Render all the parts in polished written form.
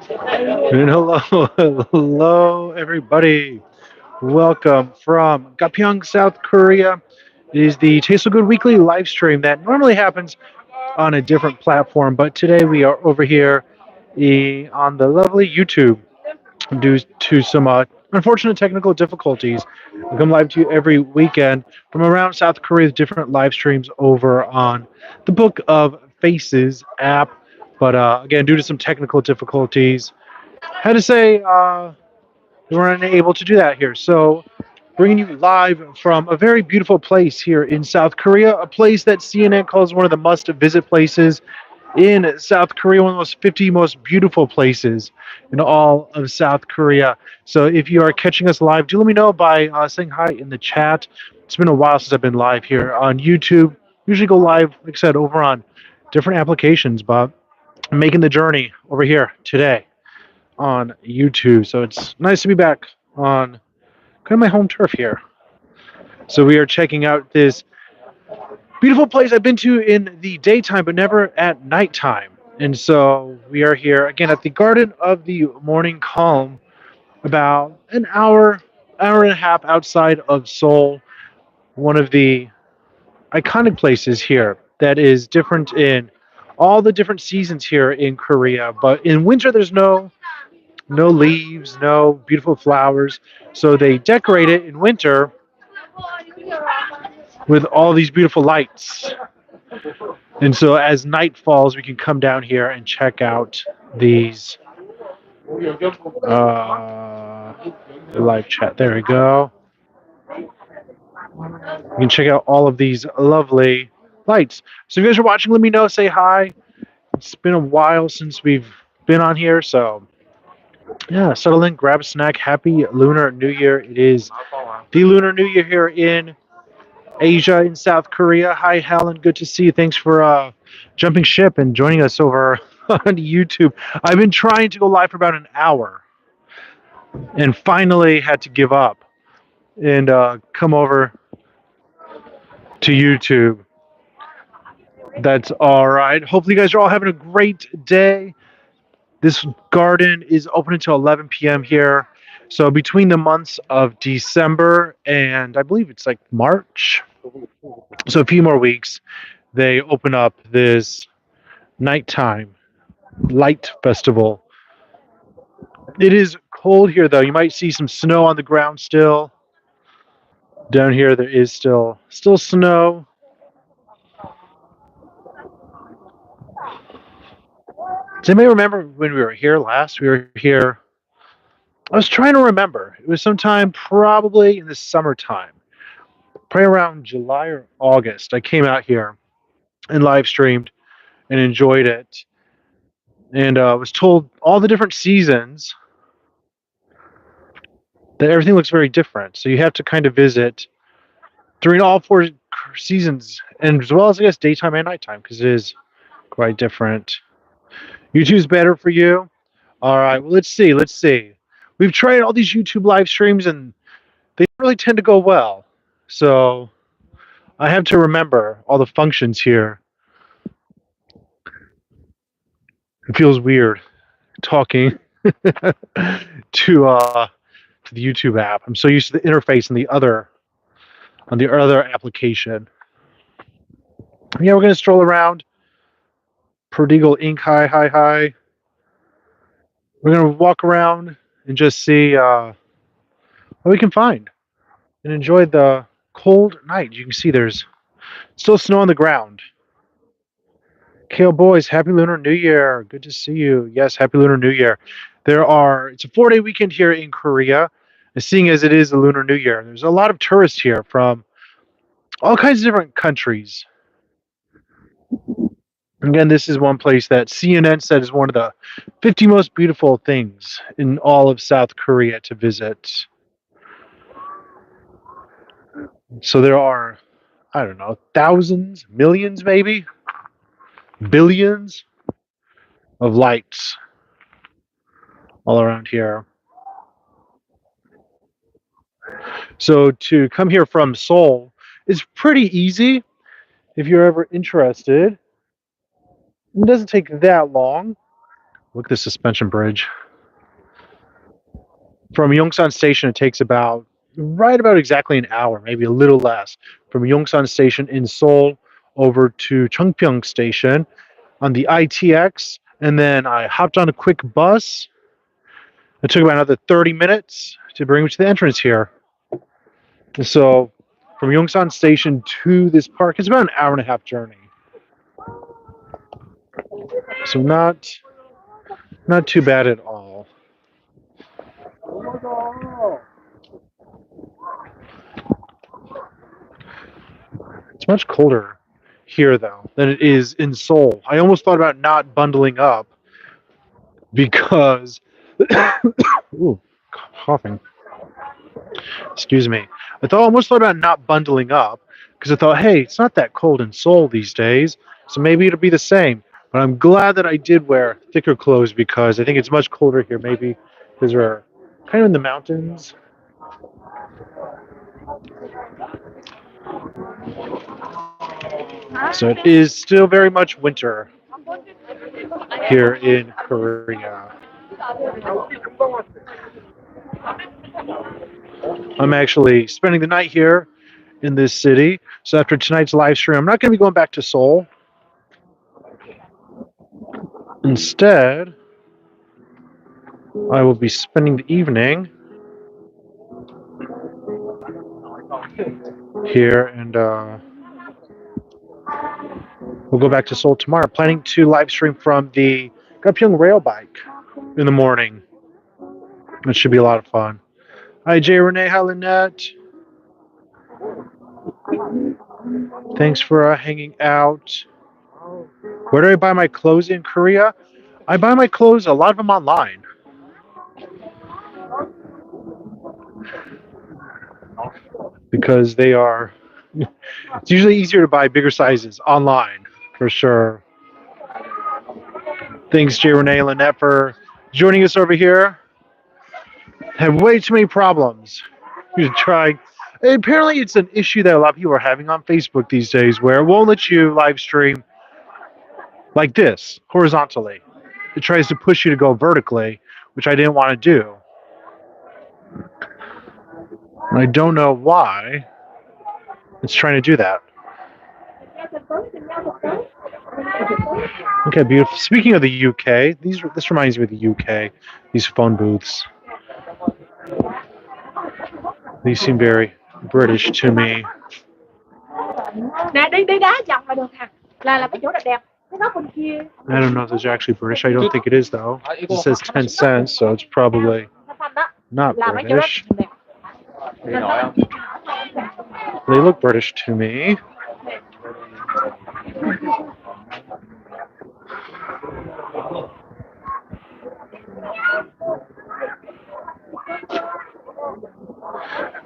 And hello, hello, everybody. Welcome from Gapyeong, South Korea. It is the Taste So Good weekly live stream that normally happens on a different platform, but today we are over here on the lovely YouTube due to some unfortunate technical difficulties. We come live to you every weekend from around South Korea with different live streams over on the Book of Faces app. But again, due to some technical difficulties, had to say we were unable to do that here. So, bringing you live from a very beautiful place here in South Korea, a place that CNN calls one of the must visit places in South Korea, one of the most 50 most beautiful places in all of South Korea. So, if you are catching us live, do let me know by saying hi in the chat. It's been a while since I've been live here on YouTube. Usually go live, like I said, over on different applications, but I'm making the journey over here today on YouTube. So it's nice to be back on kind of my home turf here. So we are checking out this beautiful place I've been to in the daytime, but never at nighttime. And so we are here again at the Garden of the Morning Calm, about an hour and a half outside of Seoul, one of the iconic places here that is different in all the different seasons here in Korea. But in winter, there's no leaves, no beautiful flowers. So they decorate it in winter with all these beautiful lights. And so as night falls, we can come down here and check out these uh, live chat. There we go. You can check out all of these lovely lights. So if you guys are watching, let me know. Say hi. It's been a while since we've been on here, so yeah, settle in, grab a snack. Happy Lunar New Year. It is the Lunar New Year here in Asia, in South Korea. Hi, Helen. Good to see you. Thanks for jumping ship and joining us over on YouTube. I've been trying to go live for about an hour and finally had to give up and come over to YouTube. That's all right. Hopefully, you guys are all having a great day. This garden is open until 11 p.m. here. So, between the months of December and I believe it's like March, so a few more weeks, they open up this nighttime light festival. It is cold here though. You might see some snow on the ground still. Down here there is still snow. Does anybody remember when we were here last? We were here. I was trying to remember. It was sometime probably in the summertime, probably around July or August. I came out here and live streamed and enjoyed it, and was told all the different seasons that everything looks very different. So you have to kind of visit during all four seasons, and as well as I guess daytime and nighttime, because it is quite different. YouTube's better for you. All right. Well, let's see. Let's see. We've tried all these YouTube live streams, and they really tend to go well. So I have to remember all the functions here. It feels weird talking to to the YouTube app. I'm so used to the interface on the other application. Yeah, we're gonna stroll around. Perdigal Ink, hi, hi, hi. We're gonna walk around and just see what we can find and enjoy the cold night. You can see there's still snow on the ground. Kale Boys, Happy Lunar New Year. Good to see you. Yes, Happy Lunar New Year. It's a 4-day weekend here in Korea. And seeing as it is the Lunar New Year, there's a lot of tourists here from all kinds of different countries. Again, this is one place that CNN said is one of the 50 most beautiful things in all of South Korea to visit. So there are, I don't know, thousands, millions maybe, billions of lights all around here. So to come here from Seoul is pretty easy if you're ever interested. It doesn't take that long. Look at the suspension bridge. From Yongsan Station, it takes right about exactly an hour, maybe a little less, from Yongsan Station in Seoul over to Chungpyeong Station on the ITX, and then I hopped on a quick bus. It took about another 30 minutes to bring me to the entrance here. So from Yongsan Station to this park, it's about an hour and a half journey. So not too bad at all. It's much colder here though than it is in Seoul. I almost thought about not bundling up because ooh, coughing. Excuse me. Almost thought about not bundling up because I thought, hey, it's not that cold in Seoul these days, so maybe it'll be the same. But I'm glad that I did wear thicker clothes because I think it's much colder here, maybe because we're kind of in the mountains. So it is still very much winter here in Korea. I'm actually spending the night here in this city. So after tonight's live stream, I'm not going to be going back to Seoul. Instead, I will be spending the evening here, and we'll go back to Seoul tomorrow. Planning to live stream from the Gapyeong Rail Bike in the morning. It should be a lot of fun. Hi, Jay Renee. Hi, Lynette. Thanks for hanging out. Where do I buy my clothes in Korea? I buy my clothes, a lot of them online. Because they are, it's usually easier to buy bigger sizes online, for sure. Thanks, Jay Renee and Lynette, for joining us over here. Have way too many problems. You try. Apparently, it's an issue that a lot of people are having on Facebook these days where it won't let you live stream like this, horizontally. It tries to push you to go vertically, which I didn't want to do. And I don't know why it's trying to do that. Okay, beautiful. Speaking of the UK, this reminds me of the UK, these phone booths. These seem very British to me. I don't know if those are actually British. I don't think it is, though. It says 10 cents, so it's probably not British. They look British to me.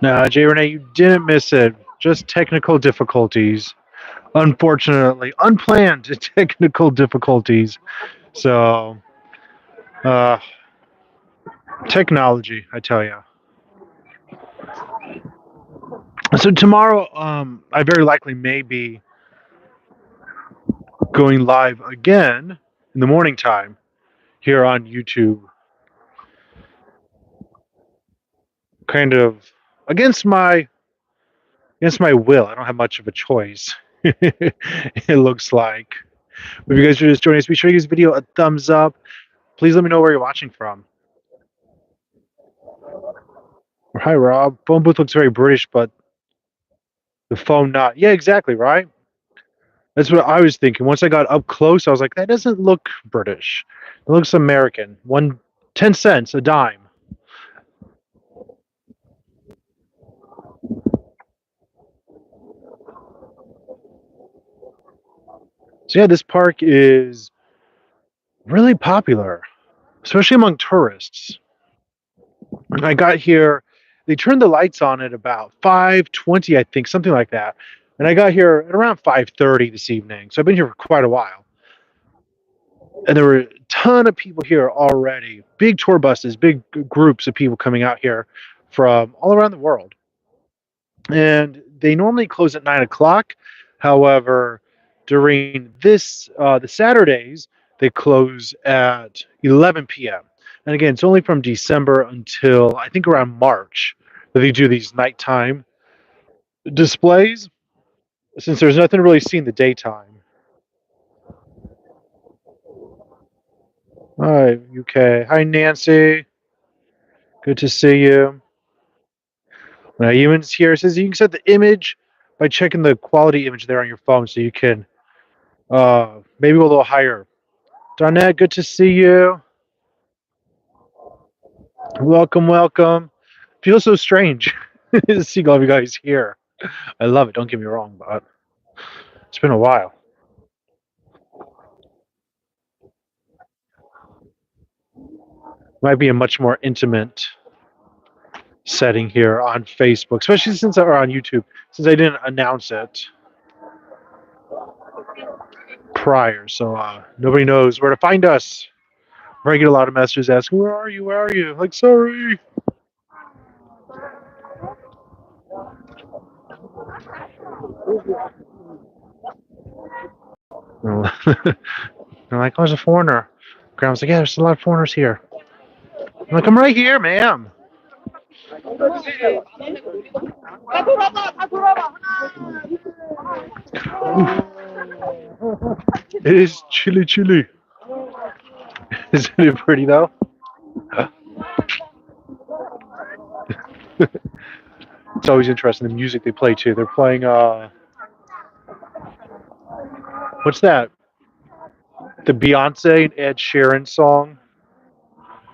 No, Jay Renee, you didn't miss it. Just technical difficulties. Unfortunately, unplanned technical difficulties. So, technology, I tell you. So tomorrow, I very likely may be going live again in the morning time here on YouTube. Kind of against my will. I don't have much of a choice. It looks like. But if you guys are just joining us, be sure to give this video a thumbs up. Please let me know where you're watching from. Hi, Rob. Phone booth looks very British, but the phone not. Yeah, exactly, right? That's what I was thinking. Once I got up close, I was like, that doesn't look British. It looks American. 10 cents, a dime. So yeah, this park is really popular, especially among tourists. When I got here, they turned the lights on at about 5:20, I think, something like that. And I got here at around 5:30 this evening. So I've been here for quite a while. And there were a ton of people here already. Big tour buses, big groups of people coming out here from all around the world. And they normally close at 9 o'clock. However, during the Saturdays, they close at 11 p.m. And again, it's only from December until I think around March that they do these nighttime displays, since there's nothing to really see in the daytime. Hi, UK. Hi, Nancy. Good to see you. Now, Ewan's here. It says you can set the image by checking the quality image there on your phone, so you can maybe go a little higher. Donette, good to see you. Welcome, welcome. Feels so strange to see all of you guys here. I love it. Don't get me wrong, but it's been a while. Might be a much more intimate setting here on Facebook, especially since or on YouTube, since I didn't announce it prior, so nobody knows where to find us. I get a lot of messages asking, "Where are you? Where are you?" Like, sorry. They're like, "Oh, there's a foreigner." Grandma's like, "Yeah, there's a lot of foreigners here." I'm like, "I'm right here, ma'am." It is chilly, chilly. Isn't it pretty though? It's always interesting the music they play too. They're playing what's that? The Beyonce and Ed Sheeran song.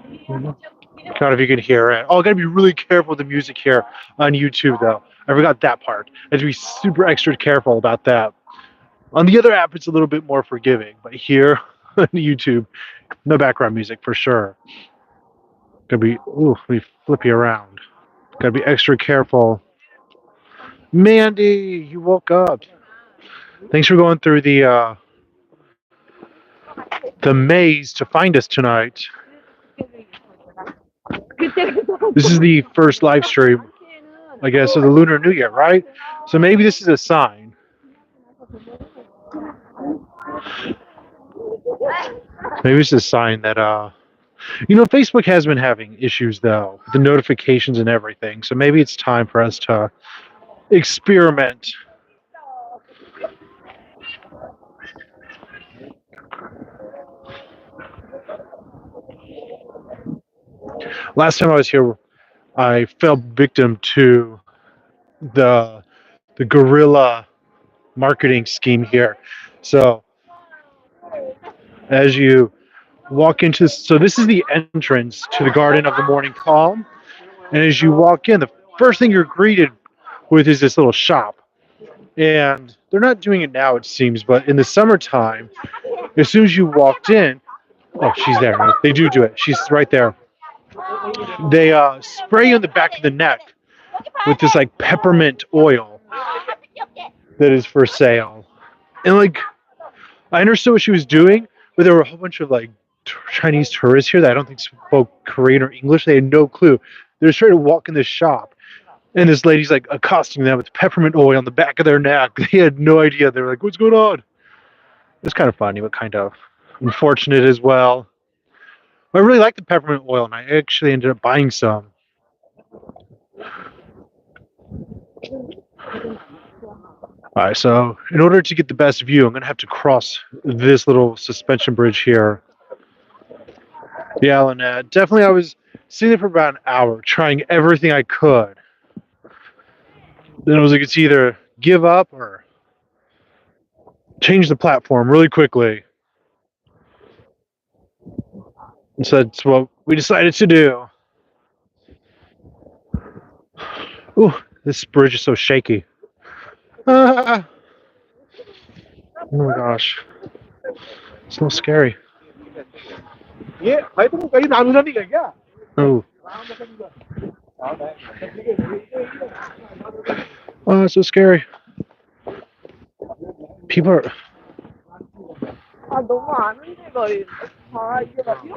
I don't know if you can hear it. Oh, I gotta be really careful with the music here on YouTube though. I forgot that part. I have to be super extra careful about that. On the other app, it's a little bit more forgiving, but here on YouTube, no background music for sure. Gotta be, ooh, let me flip you around. Gotta be extra careful. Mandy, you woke up. Thanks for going through the maze to find us tonight. This is the first live stream, I guess, of the Lunar New Year, right? So maybe this is a sign. Maybe it's a sign that Facebook has been having issues though, the notifications and everything. So maybe it's time for us to experiment. Last time I was here, I fell victim to the guerrilla marketing scheme here. So as you walk into, so this is the entrance to the Garden of the Morning Calm, and as you walk in, the first thing you're greeted with is this little shop. And they're not doing it now, it seems, but in the summertime, as soon as you walked in, oh, she's there. Right? They do it. She's right there. They spray you in the back of the neck with this like peppermint oil that is for sale. And like, I understood what she was doing, but there were a whole bunch of like Chinese tourists here that I don't think spoke Korean or English. They had no clue. They were trying to walk in this shop, and this lady's like accosting them with peppermint oil on the back of their neck. They had no idea. They were like, "What's going on?" It's kind of funny, but kind of unfortunate as well. I really like the peppermint oil, and I actually ended up buying some. All right, so in order to get the best view, I'm going to have to cross this little suspension bridge here. Yeah, Lynette, definitely I was sitting there for about an hour trying everything I could. Then I was like, it's either give up or change the platform really quickly. And so that's what we decided to do. Ooh, this bridge is so shaky. Ah. Oh my gosh. It's so scary. Oh. Oh, it's so scary. People are.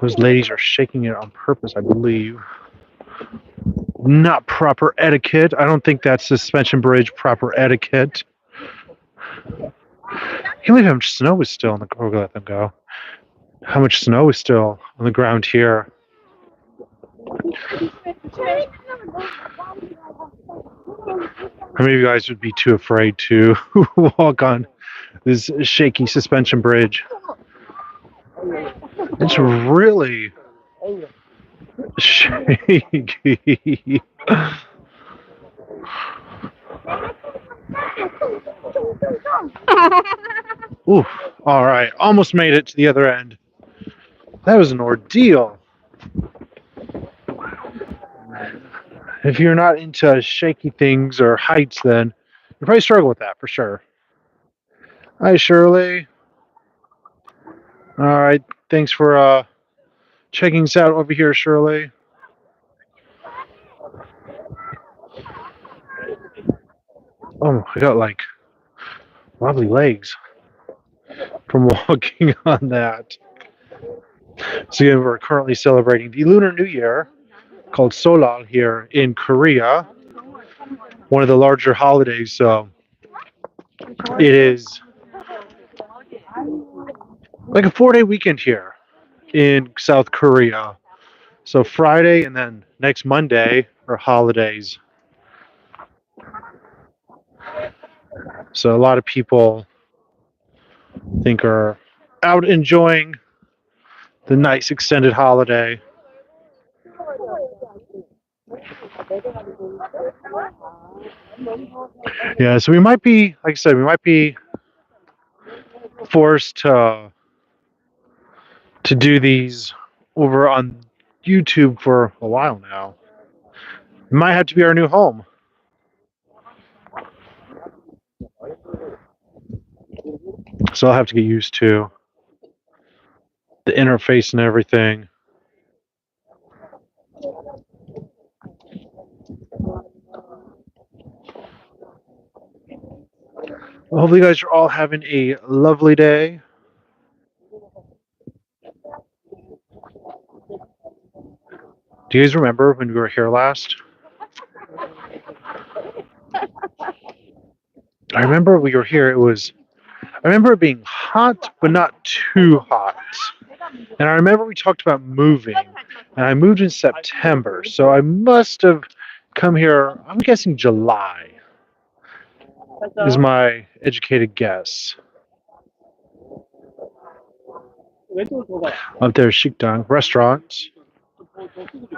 Those ladies are shaking it on purpose, I believe. Not proper etiquette. I don't think that's suspension bridge proper etiquette. I can't believe how much snow is still on the road. Let them go. how much snow is still on the ground here. How many of you guys would be too afraid to walk on this shaky suspension bridge? It's really shaky. Ooh, all right, almost made it to the other end. That was an ordeal. If you're not into shaky things or heights, then you probably struggle with that for sure. Hi, Shirley. All right, thanks for checking us out over here, Shirley. Oh, I got like lovely legs from walking on that. So again, we're currently celebrating the Lunar New Year, called Solal here in Korea, one of the larger holidays. So it is like a 4-day weekend here in South Korea. So Friday and then next Monday are holidays. So a lot of people think are out enjoying the nice extended holiday. Yeah, so we might be, like I said, we might be forced to do these over on YouTube for a while now. It might have to be our new home. So I'll have to get used to the interface and everything. Well, hopefully you guys are all having a lovely day. Do you guys remember when we were here last? I remember we were here, I remember it being hot, but not too hot. And I remember we talked about moving, and I moved in September, so I must have come here, I'm guessing July is my educated guess. Up there, Shikdang restaurants.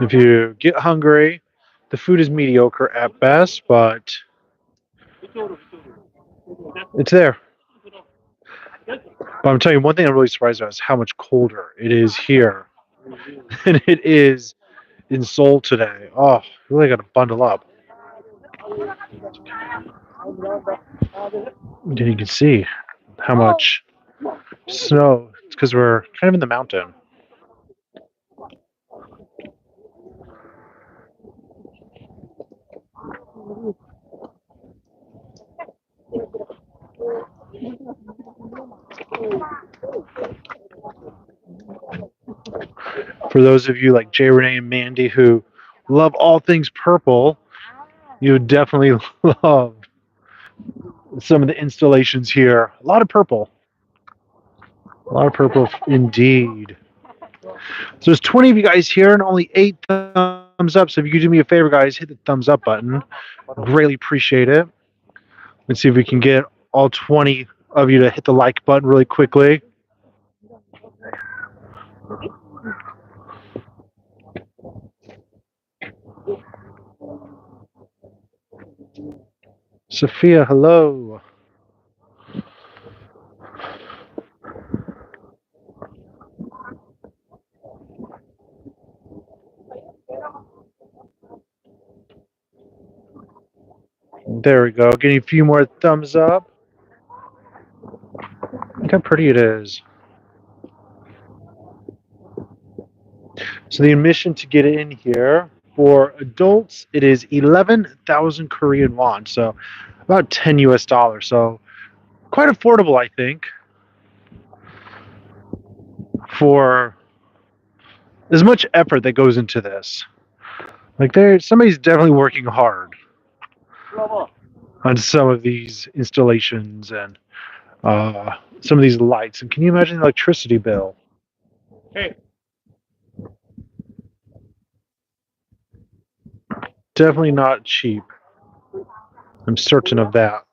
If you get hungry, the food is mediocre at best, but it's there. But I'm telling you, one thing I'm really surprised about is how much colder it is here than it is in Seoul today. Oh, really got to bundle up. And you can see how much snow. It's because we're kind of in the mountain. For those of you like Jay, Renee, and Mandy who love all things purple, you would definitely love some of the installations here. A lot of purple. A lot of purple indeed. So there's 20 of you guys here and only 8 thumbs up. So if you could do me a favor, guys, hit the thumbs up button. Greatly appreciate it. Let's see if we can get all 20 of you to hit the like button really quickly. Sophia, hello. There we go. Getting a few more thumbs up. Look how pretty it is. So the admission to get in here for adults, it is 11,000 Korean won, so about 10 US dollars. So quite affordable, I think, for as much effort that goes into this. Like somebody's definitely working hard on some of these installations and some of these lights. And can you imagine the electricity bill? Hey. Definitely not cheap. I'm certain of that.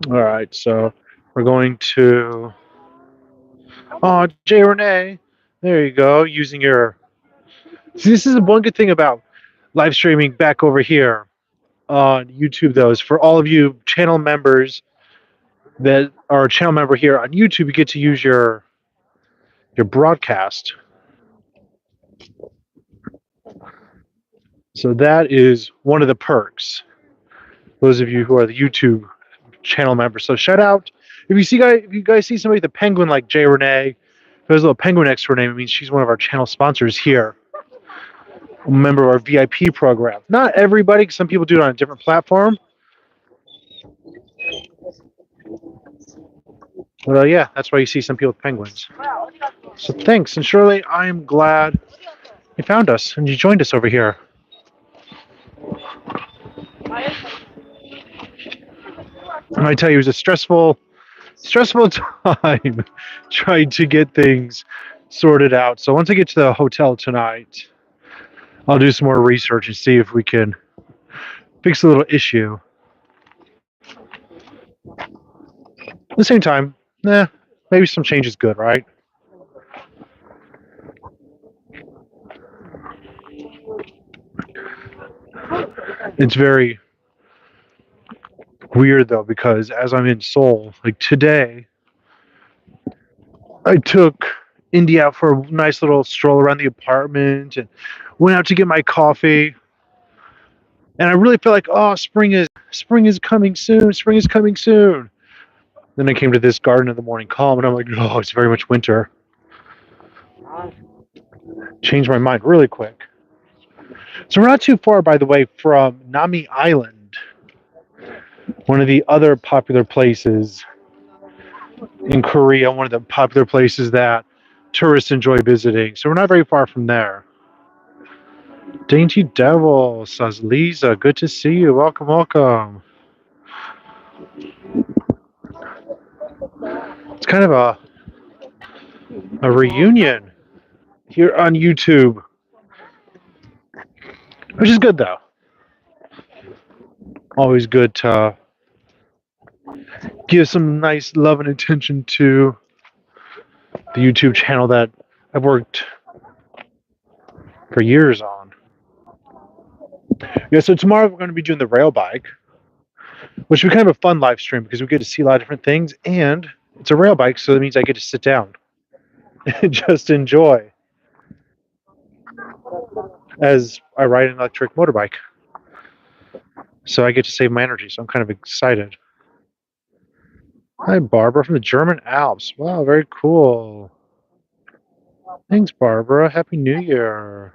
All right, so we're going to. Oh, Jay Renee. There you go. Using your. See, this is one good thing about live streaming back over here on YouTube, though, is for all of you channel members that are a channel member here on YouTube, you get to use your broadcast. So that is one of the perks. Those of you who are the YouTube channel members. So shout out if you guys see somebody with a penguin like Jay Renee, who has a little penguin next to her name, it means she's one of our channel sponsors here. A member of our VIP program. Not everybody, because some people do it on a different platform. Well, yeah, that's why you see some people with penguins. So thanks, and Shirley, I am glad you found us and you joined us over here. And I tell you, it was a stressful time trying to get things sorted out. So once I get to the hotel tonight, I'll do some more research and see if we can fix a little issue. At the same time, maybe some change is good, right? It's very weird though, because as I'm in Seoul, like today, I took Indy out for a nice little stroll around the apartment and went out to get my coffee. And I really feel like, oh, spring is coming soon. Spring is coming soon. Then I came to this Garden of the Morning Calm, and I'm like, oh, it's very much winter. Changed my mind really quick. So we're not too far, by the way, from Nami Island, one of the other popular places in Korea, one of the popular places that tourists enjoy visiting. So we're not very far from there. Dainty Devil, says Lisa. Good to see you. Welcome, welcome. It's kind of a reunion here on YouTube, which is good though. Always good to give some nice love and attention to the YouTube channel that I've worked for years on. Yeah, so tomorrow we're going to be doing the rail bike, which will be kind of a fun live stream because we get to see a lot of different things, and it's a rail bike, so that means I get to sit down and just enjoy as I ride an electric motorbike. So I get to save my energy, so I'm kind of excited. Hi, Barbara from the German Alps. Wow, very cool. Thanks, Barbara. Happy New Year.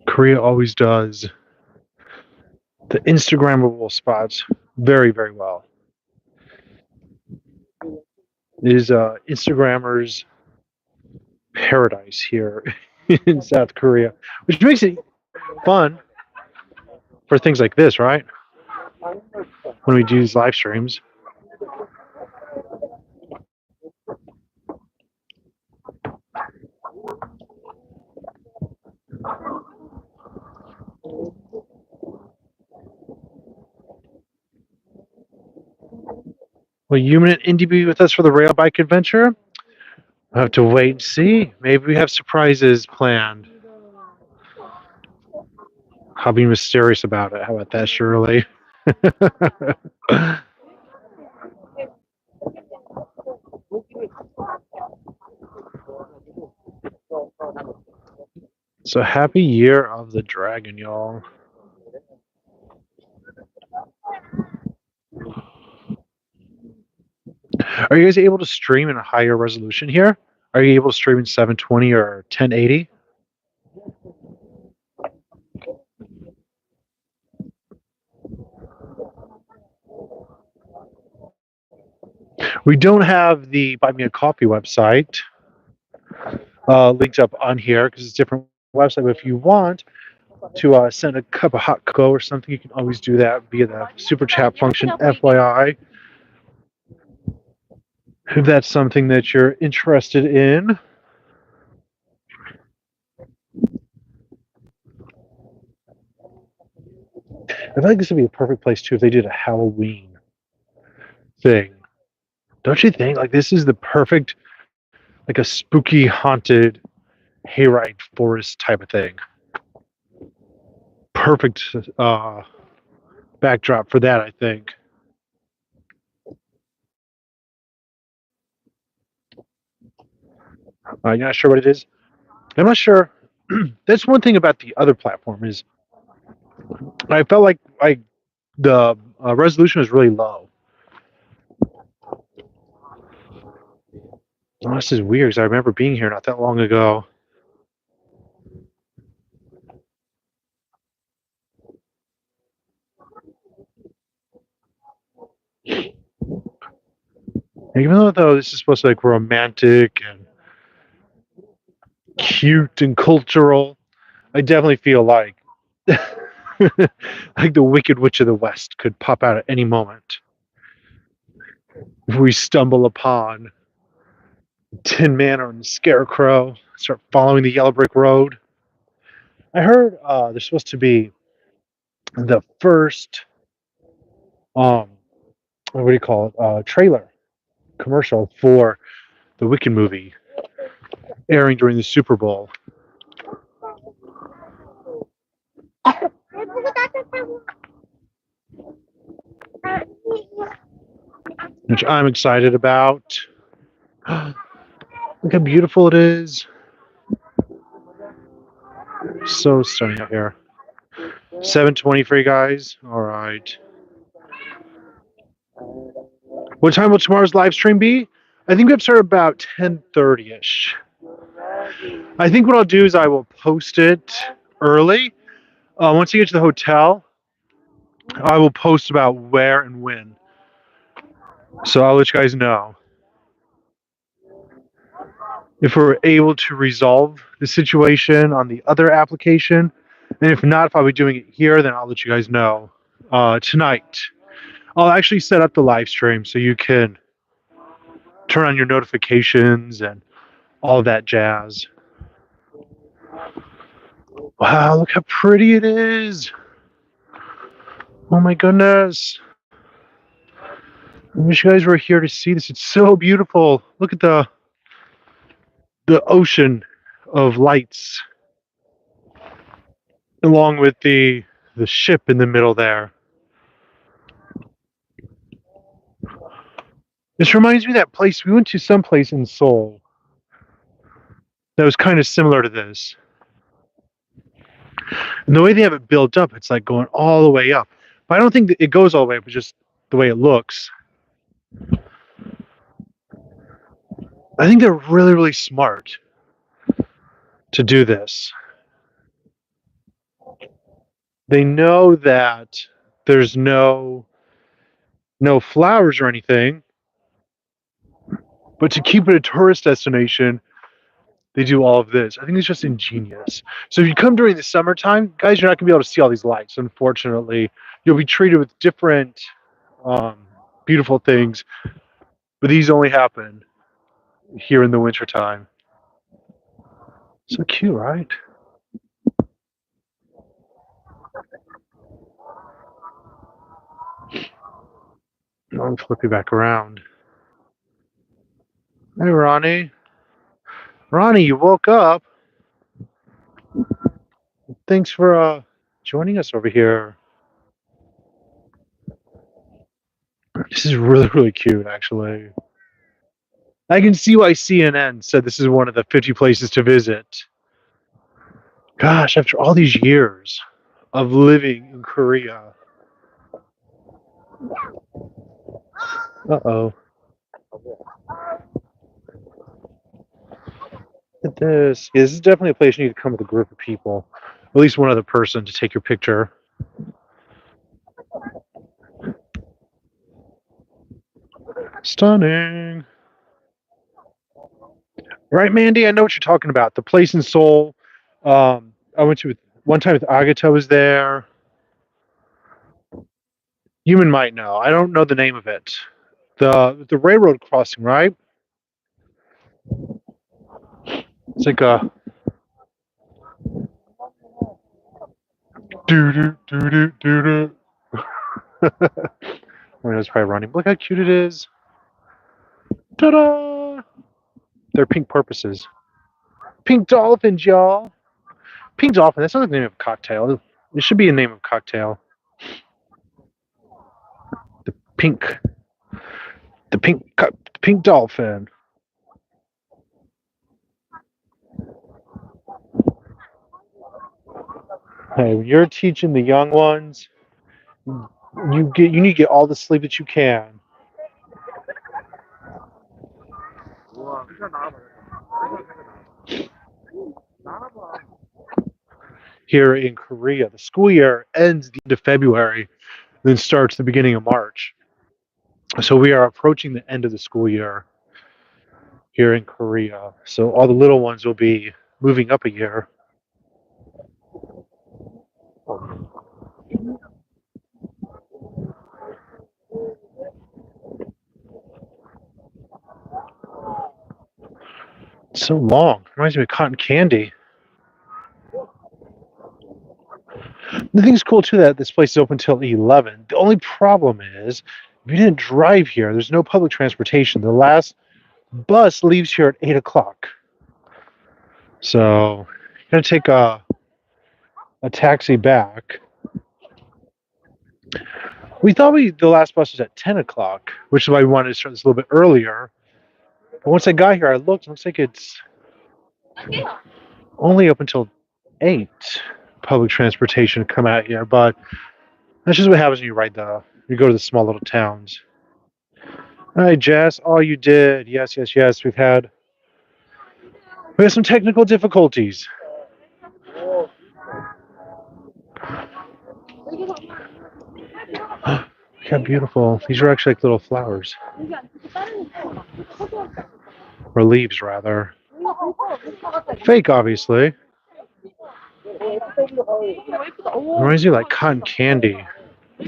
Korea always does the Instagrammable spots very, very well. It is Instagrammers' paradise here in South Korea, which makes it fun for things like this, right? When we do these live streams. Will Human and Indy be with us for the rail bike adventure? I'll have to wait and see. Maybe we have surprises planned. I'll be mysterious about it. How about that, Shirley? So happy year of the dragon, y'all. Are you guys able to stream in a higher resolution here? Are you able to stream in 720 or 1080? We don't have the Buy Me a Coffee website linked up on here because it's a different website. But if you want to send a cup of hot cocoa or something, you can always do that via the super chat function, FYI. If that's something that you're interested in. I feel like this would be a perfect place too if they did a Halloween thing. Don't you think? Like this is the perfect, like a spooky haunted hayride forest type of thing. Perfect backdrop for that, I think. You're not sure what it is? I'm not sure. That's one thing about the other platform is I felt like the resolution was really low. Oh, this is weird because I remember being here not that long ago. Even though this is supposed to be like romantic and cute and cultural, I definitely feel like like the Wicked Witch of the West could pop out at any moment if we stumble upon Tin Man or the Scarecrow, start following the yellow brick road. I heard there's supposed to be the first what do you call it? Trailer commercial for the Wicked movie airing during the Super Bowl. Which I'm excited about. Look how beautiful it is. So stunning out here. 7:20 for you guys. All right. What time will tomorrow's live stream be? I think we have to start about 10:30ish. I think what I'll do is I will post it early. Once you get to the hotel, I will post about where and when. So I'll let you guys know. If we're able to resolve the situation on the other application, and if not, if I'll be doing it here, then I'll let you guys know tonight. I'll actually set up the live stream so you can turn on your notifications and all that jazz. Wow, look how pretty it is. Oh my goodness. I wish you guys were here to see this. It's so beautiful. Look at the ocean of lights along with the ship in the middle there. This reminds me of that place we went to someplace in Seoul that was kind of similar to this. And the way they have it built up, it's like going all the way up. But I don't think that it goes all the way up, it's just the way it looks. I think they're really, really smart to do this. They know that there's no flowers or anything, but to keep it a tourist destination, they do all of this. I think it's just ingenious. So if you come during the summertime, guys, you're not gonna be able to see all these lights. Unfortunately, you'll be treated with different beautiful things, but these only happen here in the wintertime. So cute, right? I'll flip you back around. Hey, Ronnie. Ronnie, you woke up. Thanks for joining us over here. This is really, really cute, actually. I can see why CNN said this is one of the 50 places to visit. Gosh, after all these years of living in Korea. Uh-oh. Look at this. Yeah, this is definitely a place you need to come with a group of people. At least one other person to take your picture. Stunning. Right, Mandy? I know what you're talking about. The place in Seoul. I went to it one time with Agata was there. Human might know. I don't know the name of it. The railroad crossing, right? It's like a doo doo doo doo doo doo. I mean, it's probably running. Look how cute it is. Ta-da! They're pink porpoises. Pink dolphins, y'all. Pink dolphin. That's not the name of a cocktail. It should be a name of cocktail. The pink, the pink dolphin. Hey, when you're teaching the young ones, you need to get all the sleep that you can. Here in Korea, the school year ends the end of February, then starts the beginning of March. So we are approaching the end of the school year here in Korea. So all the little ones will be moving up a year. It's so long. Reminds me of cotton candy. The thing's cool too that this place is open till 11. The only problem is if you didn't drive here, there's no public transportation. The last bus leaves here at 8 o'clock. So you're gonna take a taxi back. We thought the last bus was at 10 o'clock, which is why we wanted to start this a little bit earlier. But once I got here, I looked. It looks like it's only up until 8. Public transportation to come out here, but that's just what happens when you go to the small little towns. All right, Jess. Oh, you did. Yes, yes, yes. We had some technical difficulties. Look how beautiful. These are actually like little flowers. Or leaves, rather. Fake, obviously. Reminds me of like cotton candy. I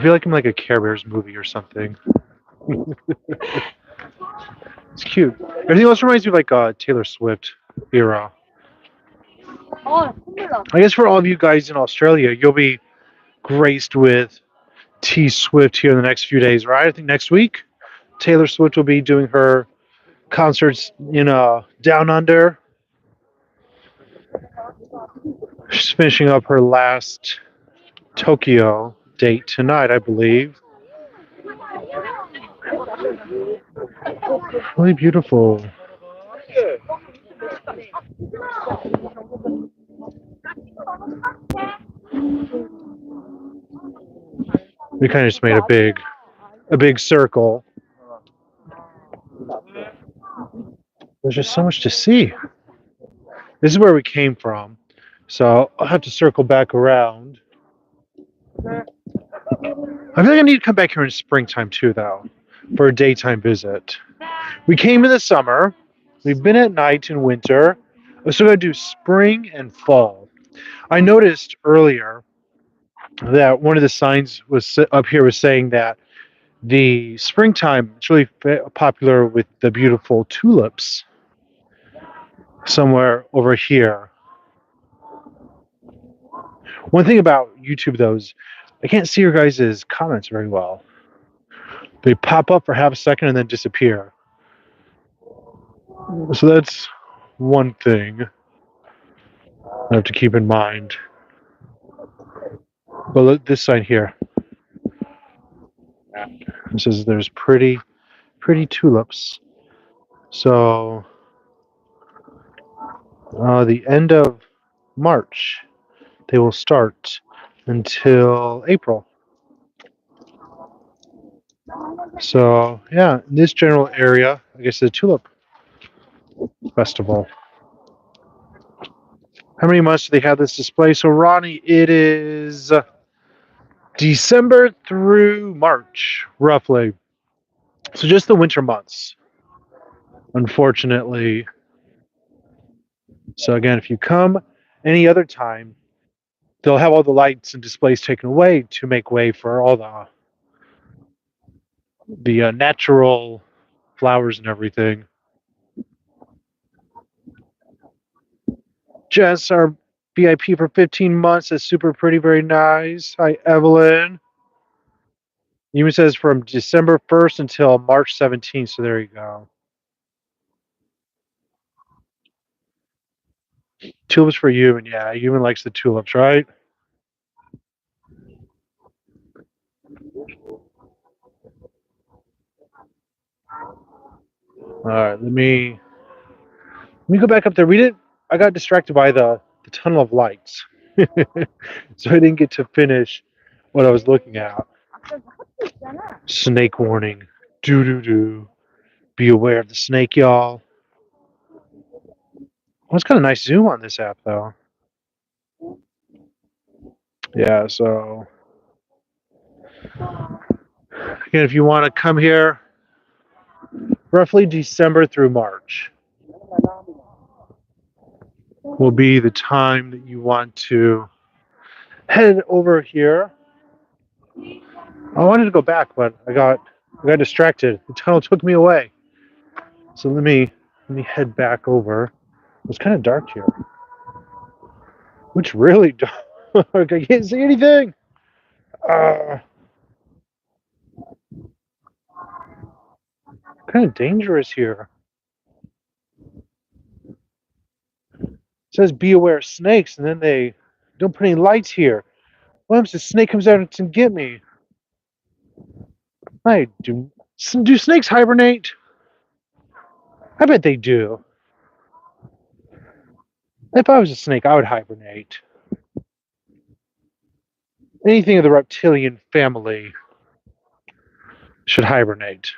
feel like I'm like a Care Bears movie or something. It's cute. Everything else reminds me of like Taylor Swift era. I guess for all of you guys in Australia, you'll be graced with T Swift here in the next few days, right? I think next week, Taylor Swift will be doing her concerts in Down Under. She's finishing up her last Tokyo date tonight, I believe. Really beautiful. We kind of just made a big circle. There's just so much to see. This is where we came from, so I'll have to circle back around. I feel like I need to come back here in springtime too, though, for a daytime visit. We came in the summer. We've been at night in winter. We're still going to do spring and fall. I noticed earlier that one of the signs was up here was saying that the springtime is really popular with the beautiful tulips somewhere over here. One thing about YouTube, though, is I can't see your guys' comments very well. They pop up for half a second and then disappear. So that's one thing I have to keep in mind. But look, this sign here. It says there's pretty tulips. So the end of March, they will start until April. So yeah, in this general area, I guess the tulip festival. How many months do they have this display? So, Ronnie, it is December through March, roughly. So just the winter months, unfortunately. So again, if you come any other time, they'll have all the lights and displays taken away to make way for all the natural flowers and everything. Jess, our VIP for 15 months, is super pretty, very nice. Hi, Evelyn. Even says from December 1st until March 17th, so there you go. Tulips for you, and yeah, Ewan likes the tulips, right? All right, let me go back up there. I got distracted by the tunnel of lights, so I didn't get to finish what I was looking at. Snake warning. Doo doo doo. Be aware of the snake, y'all. Well, it's kind of nice zoom on this app, though. Yeah, so again, if you want to come here, roughly December through March will be the time that you want to head over here. I wanted to go back, but I got distracted. The tunnel took me away. So let me head back over. It's kind of dark here. Which really dark. I can't see anything. Kind of dangerous here. It says be aware of snakes, and then they don't put any lights here. What happens if a snake comes out and get me? Do snakes hibernate? I bet they do. If I was a snake, I would hibernate. Anything of the reptilian family should hibernate.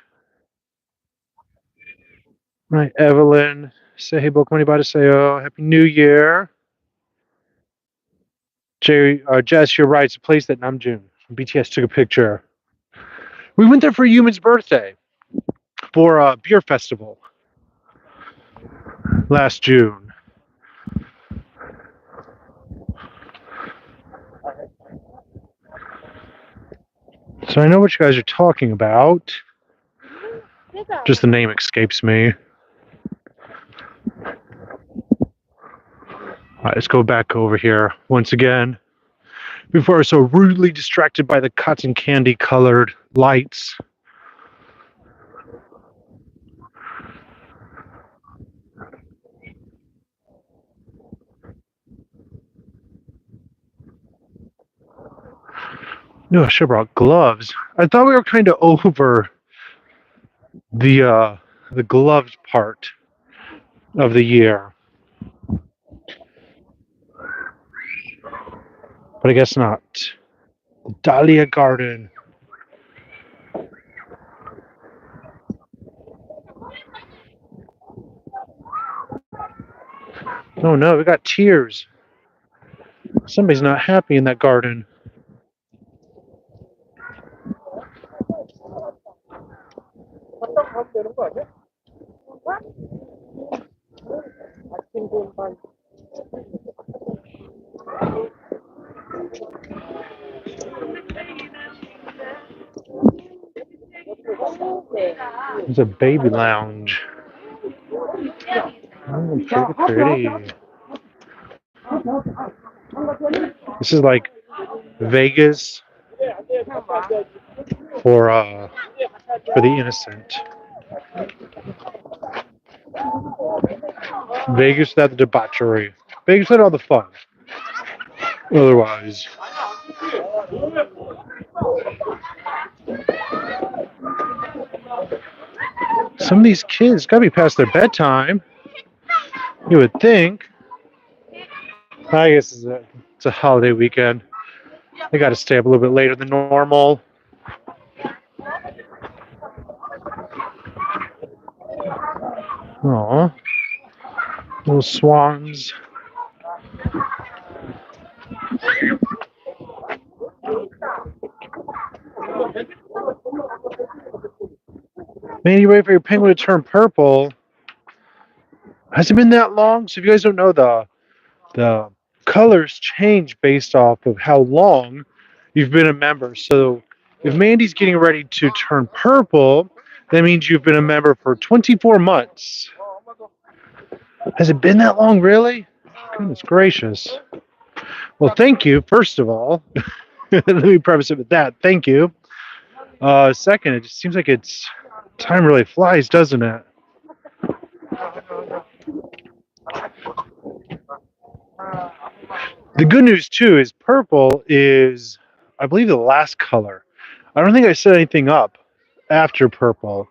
Right, Evelyn. Say hey, Bokumani Badaseo. Happy New Year. Jess, you're right. It's a place that Namjoon from BTS took a picture. We went there for Yumin's birthday for a beer festival last June. So I know what you guys are talking about. Just the name escapes me. All right, let's go back over here once again. Before I was so rudely distracted by the cotton candy colored lights. No, I should have brought gloves. I thought we were kind of over the gloved part of the year. But I guess not. The Dahlia Garden. Oh no, we got tears. Somebody's not happy in that garden. It's a baby lounge. Oh, pretty. This is like Vegas for the innocent. Vegas without the debauchery. Vegas without all the fun. Otherwise. Some of these kids gotta be past their bedtime. You would think. I guess it's a holiday weekend. They gotta stay up a little bit later than normal. Aww. Little swans. Man, you ready for your penguin to turn purple? Has it been that long? So if you guys don't know, the colors change based off of how long you've been a member. So if Mandy's getting ready to turn purple, that means you've been a member for 24 months. Has it been that long, really? Goodness gracious. Well, thank you, first of all. Let me preface it with that. Thank you. Second, it just seems like time really flies, doesn't it? The good news too is purple is, I believe, the last color. I don't think I set anything up after purple,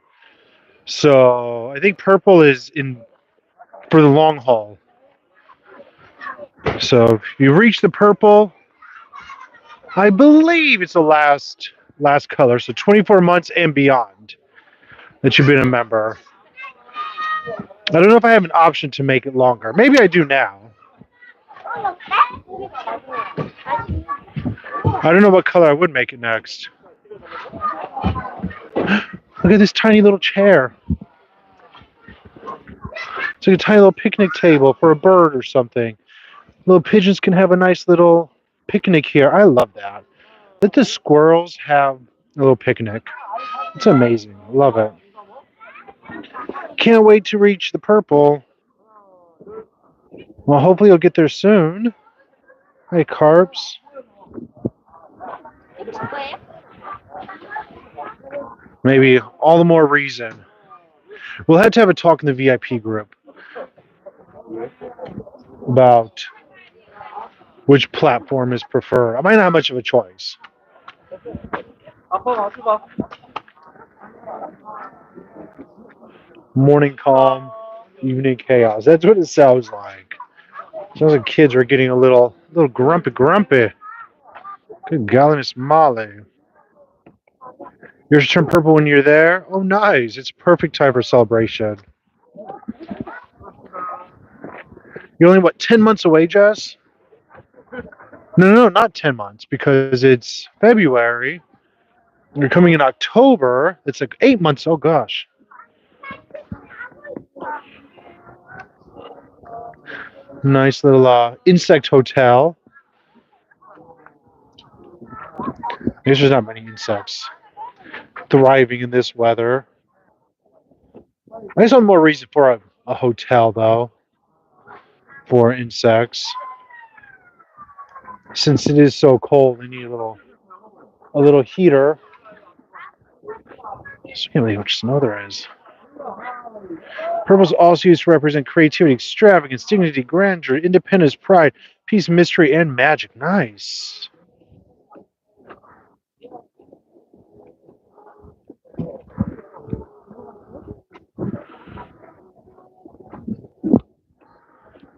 so I think purple is in for the long haul. So if you reach the purple, I believe it's the last color. So 24 months and beyond that you've been a member. I don't know if I have an option to make it longer. Maybe I do now. I don't know what color I would make it next. Look at this tiny little chair. It's like a tiny little picnic table for a bird or something. Little pigeons can have a nice little picnic here. I love that. Let the squirrels have a little picnic. It's amazing. I love it. Can't wait to reach the purple. Well, hopefully you'll get there soon. Hey, Carps. Maybe all the more reason. We'll have to have a talk in the VIP group about which platform is preferred. I might not have much of a choice. Morning calm, evening chaos. That's what it sounds like. Sounds like kids are getting a little grumpy. Good golly, Miss Molly. Yours turn purple when you're there? Oh, nice. It's perfect time for celebration. You're only, what, 10 months away, Jess? No, not 10 months because it's February. You're coming in October. It's like 8 months. Oh, gosh. Nice little insect hotel. I guess there's not many insects thriving in this weather. I guess one more reason for a hotel, though, for insects. Since it is so cold, they need a little heater. I can't believe how much snow there is. Purple is also used to represent creativity, extravagance, dignity, grandeur, independence, pride, peace, mystery, and magic. Nice.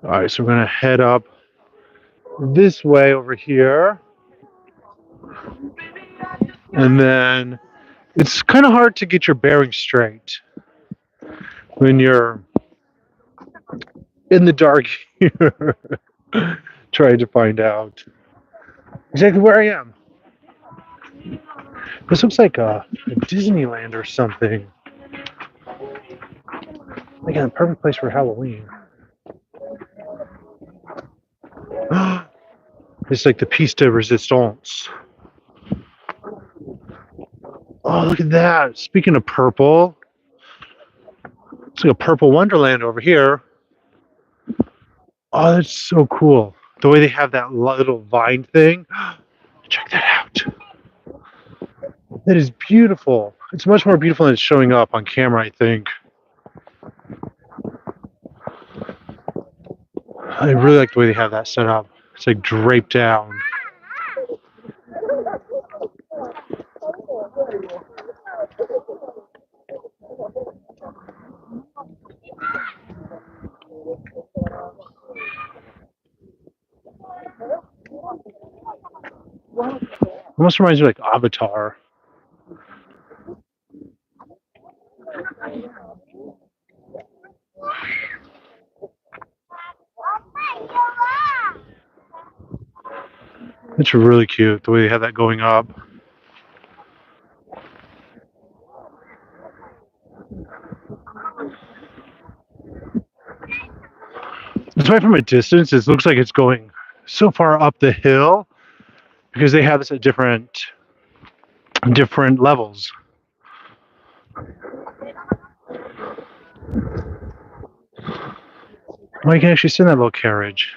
All right, so we're going to head up this way over here. And then it's kind of hard to get your bearings straight when you're in the dark here trying to find out exactly where I am. This looks like a Disneyland or something. Again, a perfect place for Halloween. It's like the piece de resistance. Oh, look at that. Speaking of purple, it's like a purple wonderland over here. Oh, that's so cool. The way they have that little vine thing. Check that out. That is beautiful. It's much more beautiful than it's showing up on camera, I think. I really like the way they have that set up. It's like draped down. Almost reminds me of like Avatar. It's really cute the way they have that going up. Despite from a distance, it looks like it's going so far up the hill because they have this at different levels. Well, you can actually sit in that little carriage.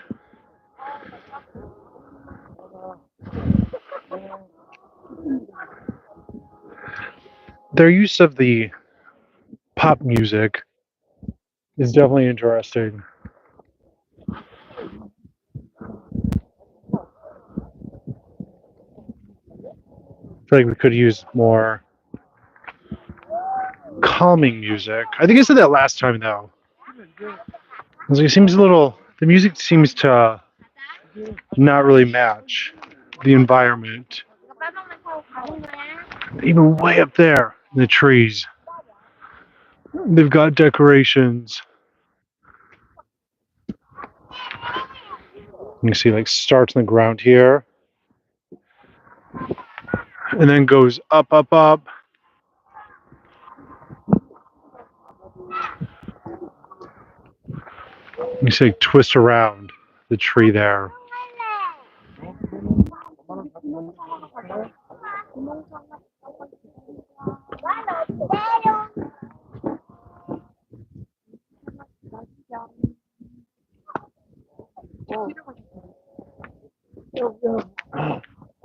Their use of the pop music is definitely interesting. I feel like we could use more calming music. I think I said that last time though. It seems a little. The music seems to not really match the environment. Even way up there in the trees, they've got decorations. You can see like starts on the ground here, and then goes up, up, up. You see like twist around the tree there.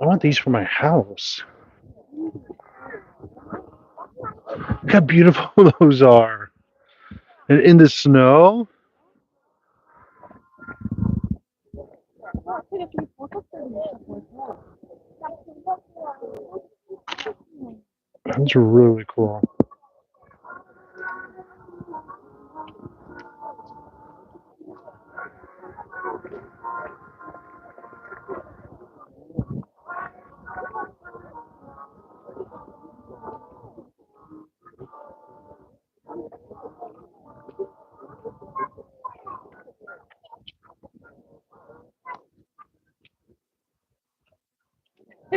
I want these for my house. Look how beautiful those are. And in the snow. That's really cool.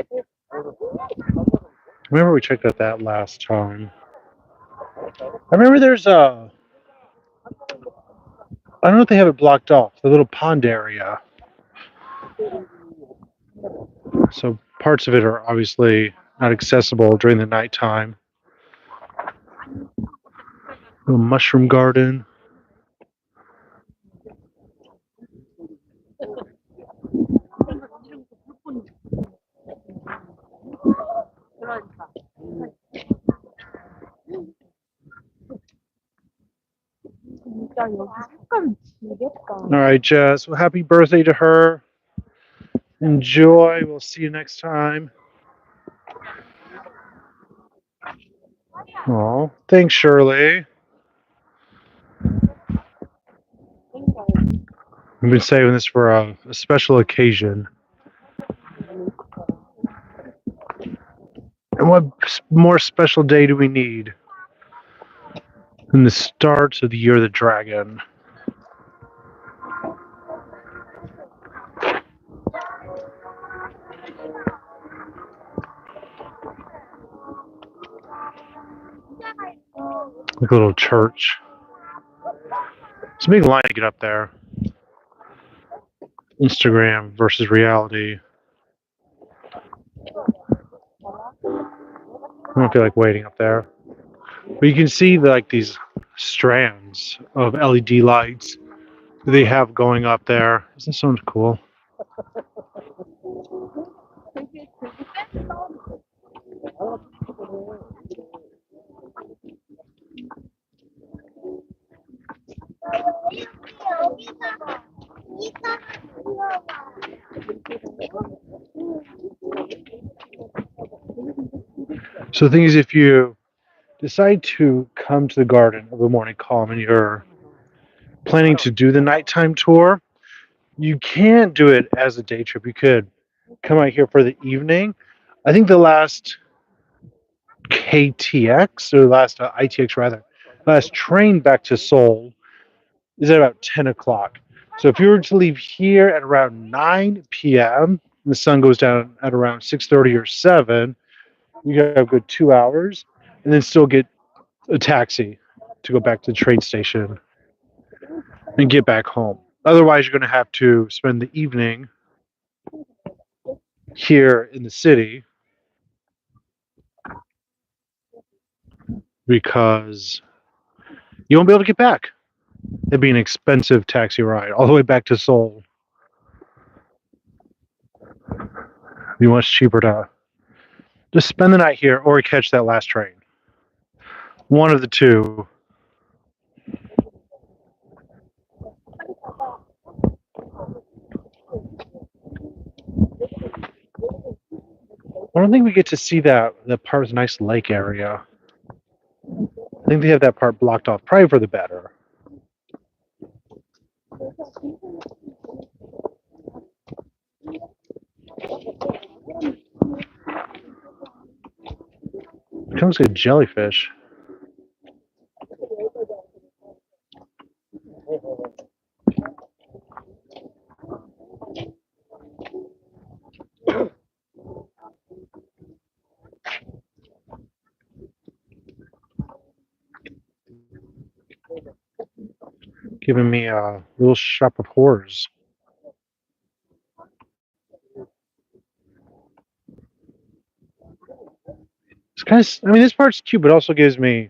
I remember we checked out that last time. I remember there's a. I don't know if they have it blocked off, the little pond area. So parts of it are obviously not accessible during the nighttime. Little mushroom garden. All right, Jess. Well, happy birthday to her. Enjoy. We'll see you next time. Oh, thanks, Shirley. We've been saving this for a special occasion. And what more special day do we need than the start of the Year of the Dragon? Like a little church. It's a big line to get up there. Instagram versus reality. I don't feel like waiting up there. But you can see like these strands of LED lights that they have going up there. Isn't that so cool? So the thing is, if you decide to come to the Garden of the Morning Calm and you're planning to do the nighttime tour, you can do it as a day trip. You could come out here for the evening. I think the last KTX, or last ITX rather, last train back to Seoul is at about 10 o'clock. So if you were to leave here at around 9 p.m., and the sun goes down at around 6:30 or 7, you have a good 2 hours, and then still get a taxi to go back to the train station and get back home. Otherwise, you're going to have to spend the evening here in the city because you won't be able to get back. It'd be an expensive taxi ride all the way back to Seoul. It'd be much cheaper to just spend the night here or catch that last train. One of the two. I don't think we get to see that part of the nice lake area. I think they have that part blocked off, probably for the better. It comes with jellyfish. Giving me a little shop of horrors. It's kind of, I mean, this part's cute, but also gives me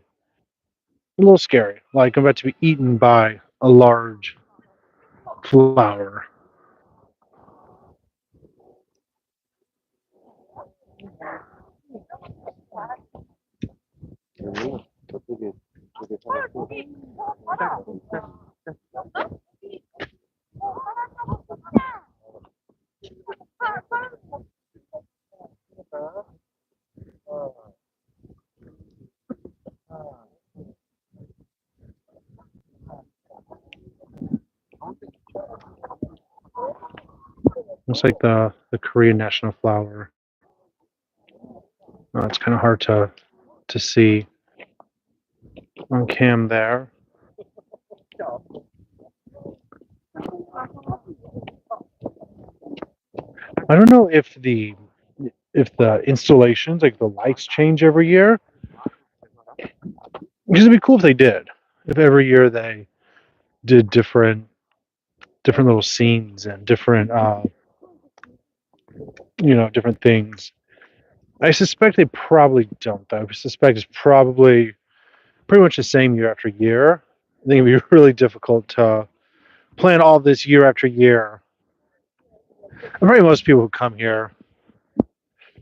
a little scary. Like I'm about to be eaten by a large flower. Looks like the Korean national flower. Oh, it's kind of hard to see on cam there. I don't know if the installations, like the lights, change every year. Because it'd be cool if they did. If every year they did different little scenes and different different things. I suspect they probably don't, though. I suspect it's probably pretty much the same year after year. I think it'd be really difficult to plan all this year after year. And probably most people who come here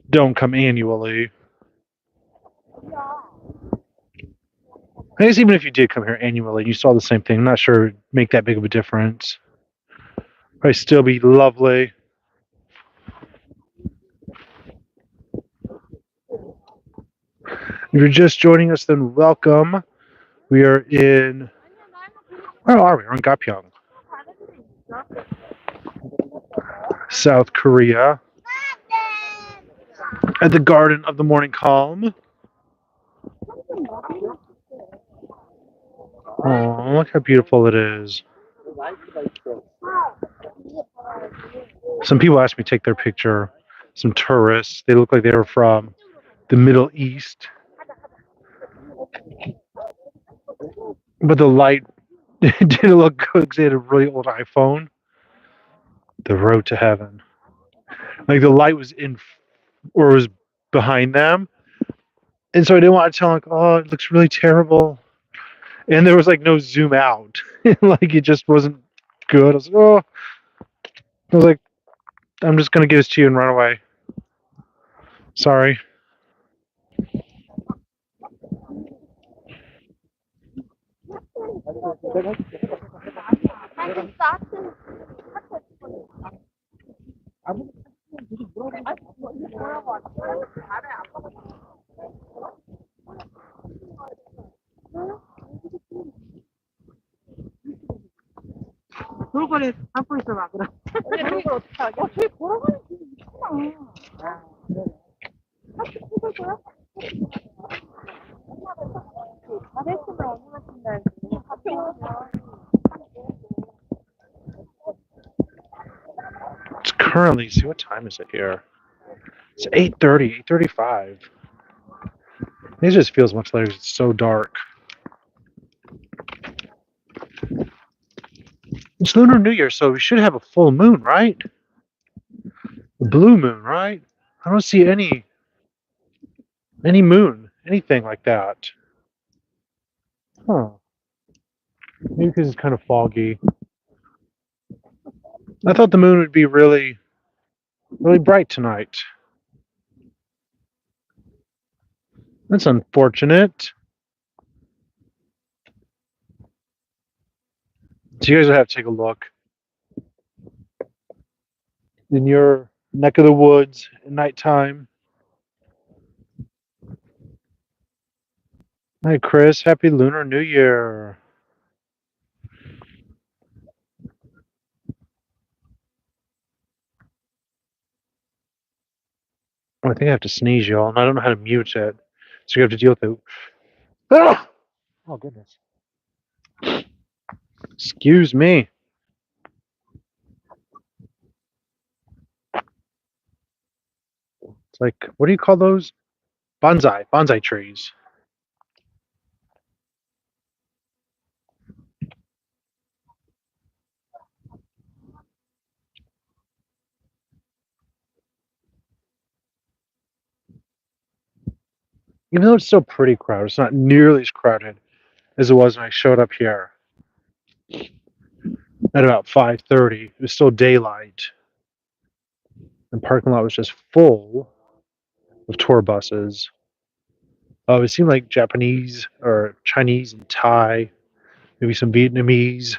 don't come annually. I guess even if you did come here annually, you saw the same thing. I'm not sure it'd make that big of a difference. Probably still be lovely. If you're just joining us, then welcome. We are in. Where are we? We're in Gapyeong, South Korea, at the Garden of the Morning Calm. Oh, look how beautiful it is. Some people asked me to take their picture. Some tourists. They look like they were from the Middle East. But the light didn't look good because they had a really old iPhone. The road to heaven. Like the light was in or was behind them. And so I didn't want to tell them, like, oh, it looks really terrible. And there was like no zoom out. Like it just wasn't good. I was like, I'm just gonna give this to you and run away. Sorry. 돌고래 잡고 있어 봐 그럼. 돌고래 어떻게 하게? 저기 걸어가는 길이 있구나. 같이 찍을 거야? 잘했으면 언니가 친다지. 같이 오면. It's currently, see what time is it here? It's 8:30, 8:35. It just feels much later. It's so dark. It's Lunar New Year, so we should have a full moon, right? A blue moon, right? I don't see any moon, anything like that. Huh. Maybe because it's kind of foggy. I thought the moon would be really, really bright tonight. That's unfortunate. So you guys will have to take a look in your neck of the woods at nighttime. Hi, Chris. Happy Lunar New Year. Oh, I think I have to sneeze, y'all, and I don't know how to mute it. So you have to deal with it. Ah! Oh, goodness. Excuse me. It's like, what do you call those? Bonsai trees. Even though it's still pretty crowded, it's not nearly as crowded as it was when I showed up here at about 5:30. It was still daylight. The parking lot was just full of tour buses. It seemed like Japanese or Chinese and Thai, maybe some Vietnamese.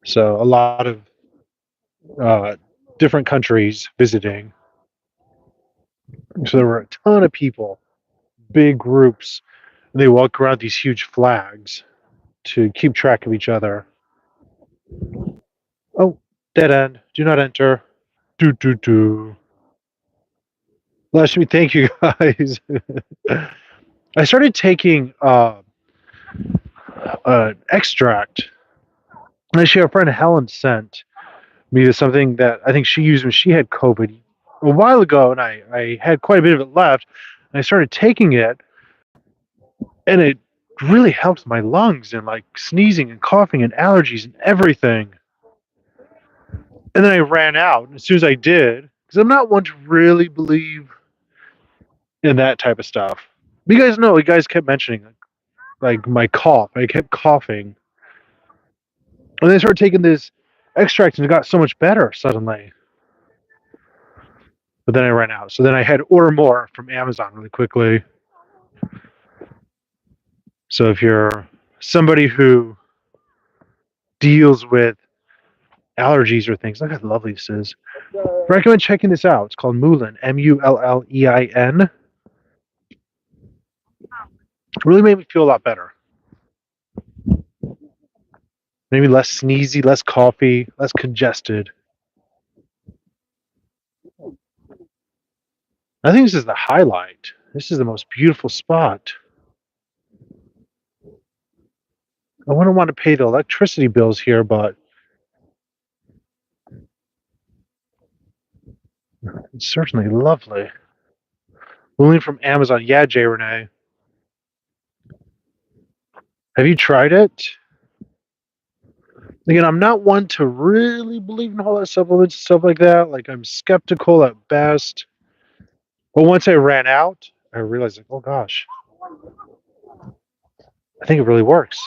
So a lot of uh, different countries visiting. So there were a ton of people, big groups. And they walk around these huge flags to keep track of each other. Oh, dead end. Do not enter. Do do do. Let me thank you guys. I started taking extract. And actually, our friend Helen sent me to something that I think she used when she had COVID a while ago, and I had quite a bit of it left. And I started taking it, and it really helped my lungs and like sneezing and coughing and allergies and everything. And then I ran out. And as soon as I did, because I'm not one to really believe in that type of stuff. But you guys know, you guys kept mentioning like my cough. I kept coughing. And then I started taking this extract and it got so much better suddenly. But then I ran out. So then I had to order more from Amazon really quickly. So if you're somebody who deals with allergies or things, look how lovely this is. Recommend checking this out. It's called Mullin, Mullein. It really made me feel a lot better. Maybe less sneezy, less coffee, less congested. I think this is the highlight. This is the most beautiful spot. I wouldn't want to pay the electricity bills here, but it's certainly lovely. Moving from Amazon. Yeah, Jay Renee. Have you tried it? Again, I'm not one to really believe in all that supplements and stuff like that. Like, I'm skeptical at best. But once I ran out, I realized, like, oh gosh, I think it really works.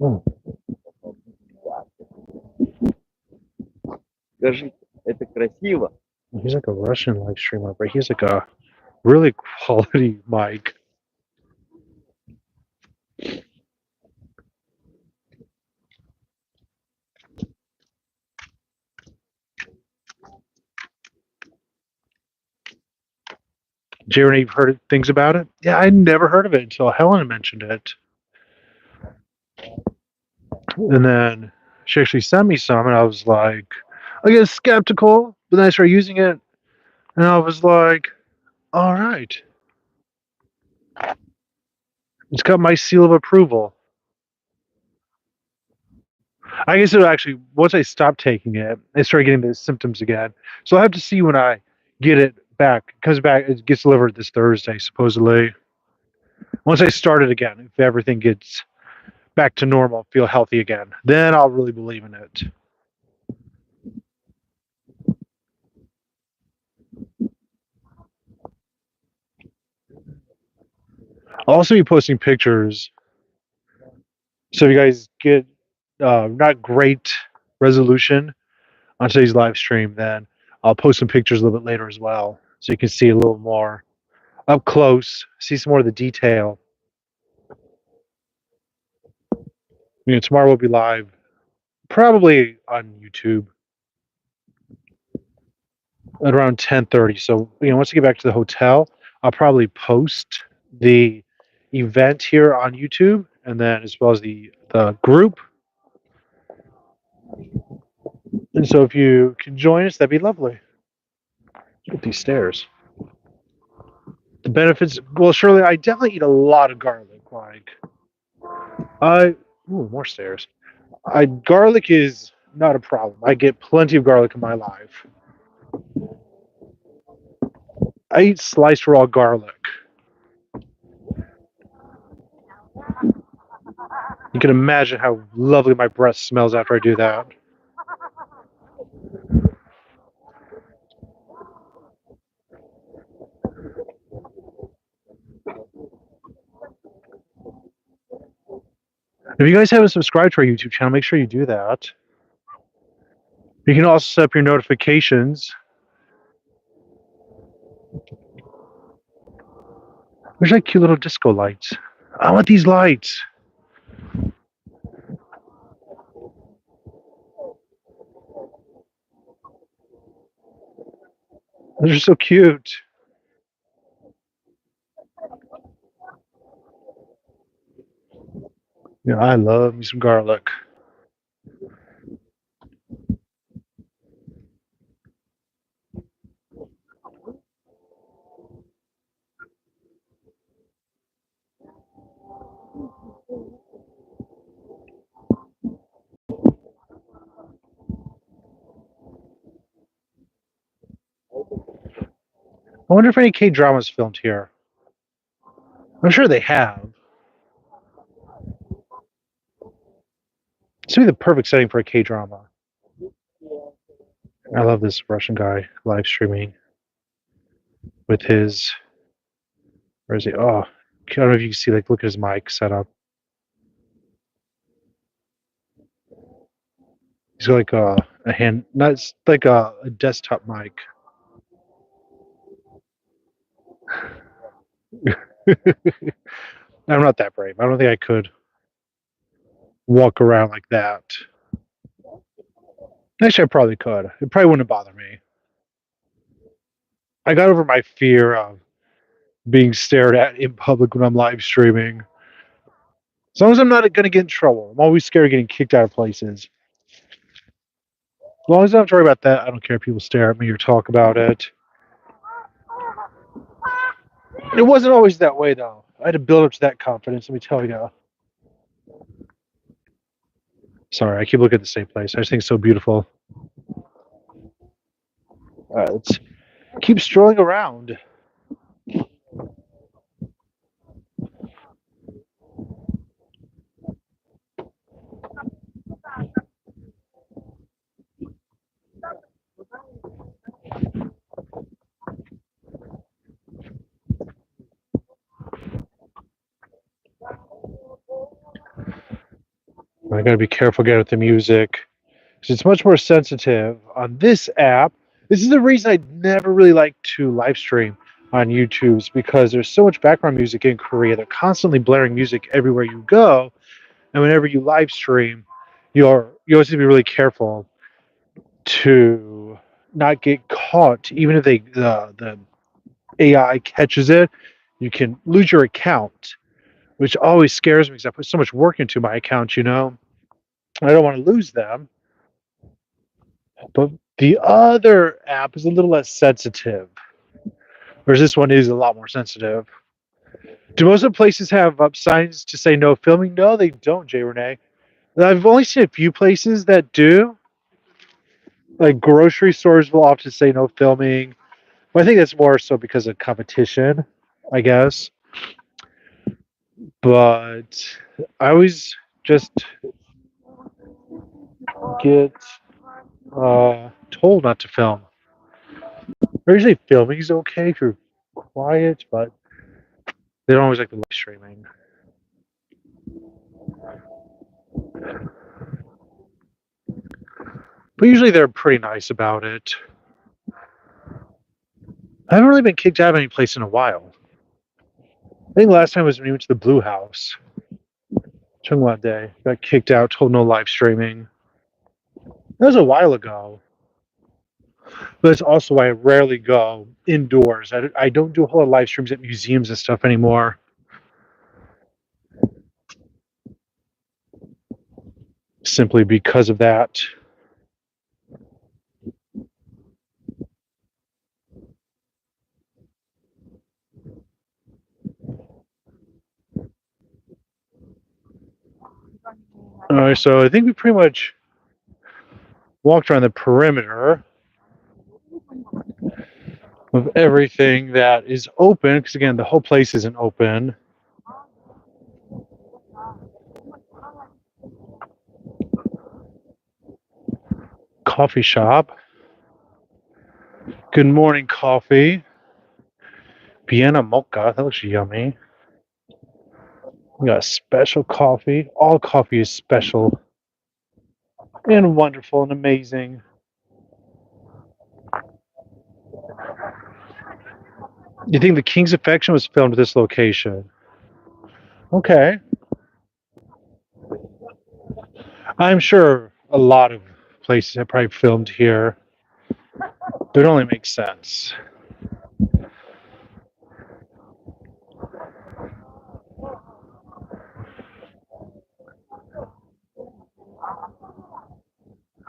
Mm. Скажи, это красиво. He's like a Russian live streamer, but he's like a really quality mic. Jared, you've heard things about it? Yeah, I never heard of it until Helen mentioned it. And then she actually sent me some, and I was like, I get skeptical, but then I started using it, and I was like, all right. It's got my seal of approval. I guess it'll actually, once I stop taking it, I start getting the symptoms again. So I'll have to see when I get it back. It comes back, it gets delivered this Thursday, supposedly. Once I start it again, if everything gets back to normal, feel healthy again, then I'll really believe in it. I'll also be posting pictures. So if you guys get not great resolution on today's live stream, then I'll post some pictures a little bit later as well. So you can see a little more up close, see some more of the detail. Tomorrow we'll be live, probably on YouTube at around 10:30. So once I get back to the hotel, I'll probably post the event here on YouTube, and then as well as the group. And so if you can join us, that'd be lovely. Get these stairs. The benefits, well, surely I definitely eat a lot of garlic. Like, more stairs. Garlic is not a problem. I get plenty of garlic in my life. I eat sliced raw garlic. You can imagine how lovely my breath smells after I do that. If you guys haven't subscribed to our YouTube channel, make sure you do that. You can also set up your notifications. There's like cute little disco lights. I want these lights. They're so cute. Yeah, I love me some garlic. I wonder if any K-dramas filmed here. I'm sure they have. This would be the perfect setting for a K-drama. I love this Russian guy live streaming with his. Where is he? Oh, I don't know if you can see. Like, look at his mic setup. He's got like a hand, not it's like a desktop mic. I'm not that brave. I don't think I could walk around like that. Actually, I probably could. It probably wouldn't bother me. I got over my fear of being stared at in public when I'm live streaming. As long as I'm not going to get in trouble. I'm always scared of getting kicked out of places. As long as I don't have to worry about that, I don't care if people stare at me or talk about it. It wasn't always that way, though. I had to build up to that confidence, let me tell you. Sorry, I keep looking at the same place. I just think it's so beautiful. All right, let's keep strolling around. I gotta be careful again with the music because it's much more sensitive on this app. This is the reason I never really like to live stream on YouTube's because there's so much background music in Korea. They're constantly blaring music everywhere you go, and whenever you live stream, you always have to be really careful to not get caught. Even if the AI catches it, you can lose your account, which always scares me because I put so much work into my account. I don't want to lose them. But the other app is a little less sensitive, whereas this one is a lot more sensitive. Do most of the places have up signs to say no filming? No, they don't, Jay Renee. I've only seen a few places that do. Like grocery stores will often say no filming. But I think that's more so because of competition, I guess. But I always just get told not to film. Usually filming is okay if you're quiet, but they don't always like the live streaming. But usually they're pretty nice about it. I haven't really been kicked out of any place in a while. I think the last time was when we went to the Blue House. Chungwa Day. Got kicked out, told no live streaming. That was a while ago. But it's also why I rarely go indoors. I don't do a whole lot of live streams at museums and stuff anymore. Simply because of that. Alright, so I think we pretty much walked around the perimeter of everything that is open, because again, the whole place isn't open. Coffee shop. Good morning, coffee. Vienna mocha. That looks yummy. We got special coffee. All coffee is special and wonderful and amazing. You think The King's Affection was filmed at this location? Okay. I'm sure a lot of places have probably filmed here, but it only makes sense.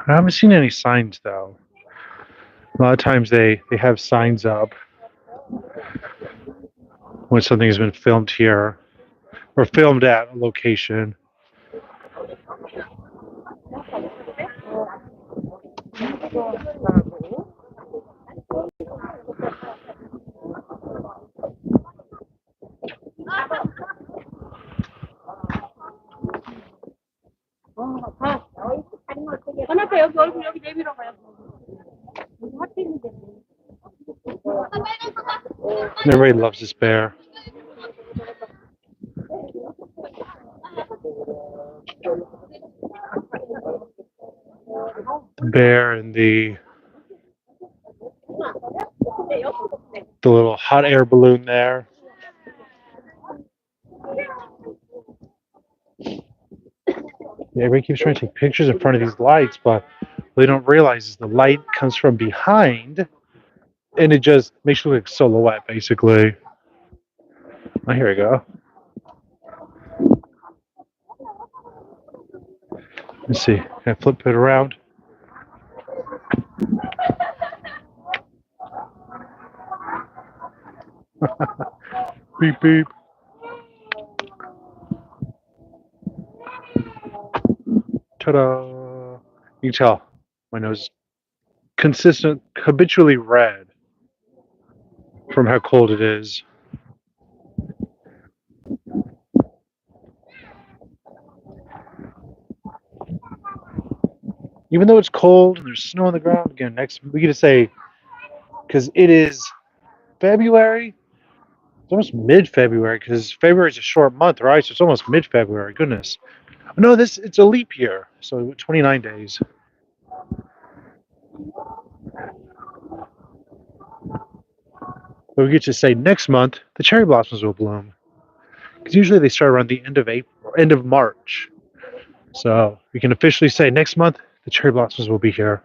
I haven't seen any signs though. A lot of times they have signs up when something has been filmed here or filmed at a location. 하나도 여기 얼굴 여기 내밀어봐요. 여기 핫핑인데. Everybody loves this bear. The bear and the little hot air balloon there. Yeah, everybody keeps trying to take pictures in front of these lights, but what they don't realize is the light comes from behind and it just makes you look like a silhouette, basically. Oh, here we go. Let's see. Can I flip it around? Beep, beep. Ta-da! You can tell my nose is habitually red from how cold it is. Even though it's cold and there's snow on the ground, again, next we get to say, because it is February, it's almost mid-February, because February is a short month, right? So it's almost mid-February. Goodness. No, it's a leap year, so 29 days. But we get to say next month the cherry blossoms will bloom, because usually they start around the end of March. So we can officially say next month the cherry blossoms will be here.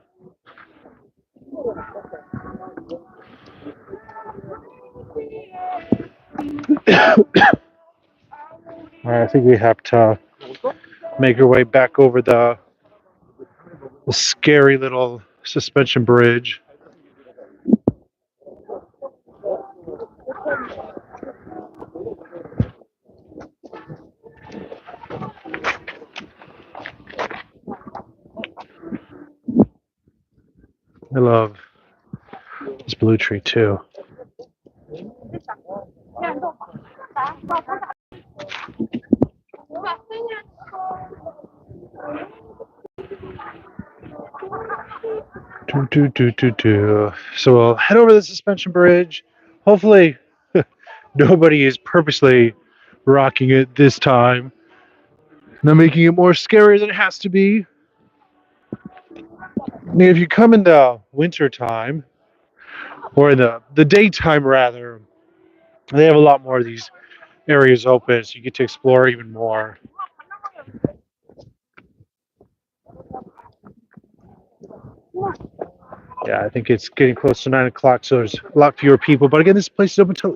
All right, I think we have to make our way back over the scary little suspension bridge. love this blue tree too. So we'll head over the suspension bridge. Hopefully, nobody is purposely rocking it this time. Not making it more scary than it has to be. I mean, if you come in the winter time, or in the daytime rather, they have a lot more of these areas open, so you get to explore even more. Yeah, I think it's getting close to 9 o'clock, so there's a lot fewer people. But again, this place is open until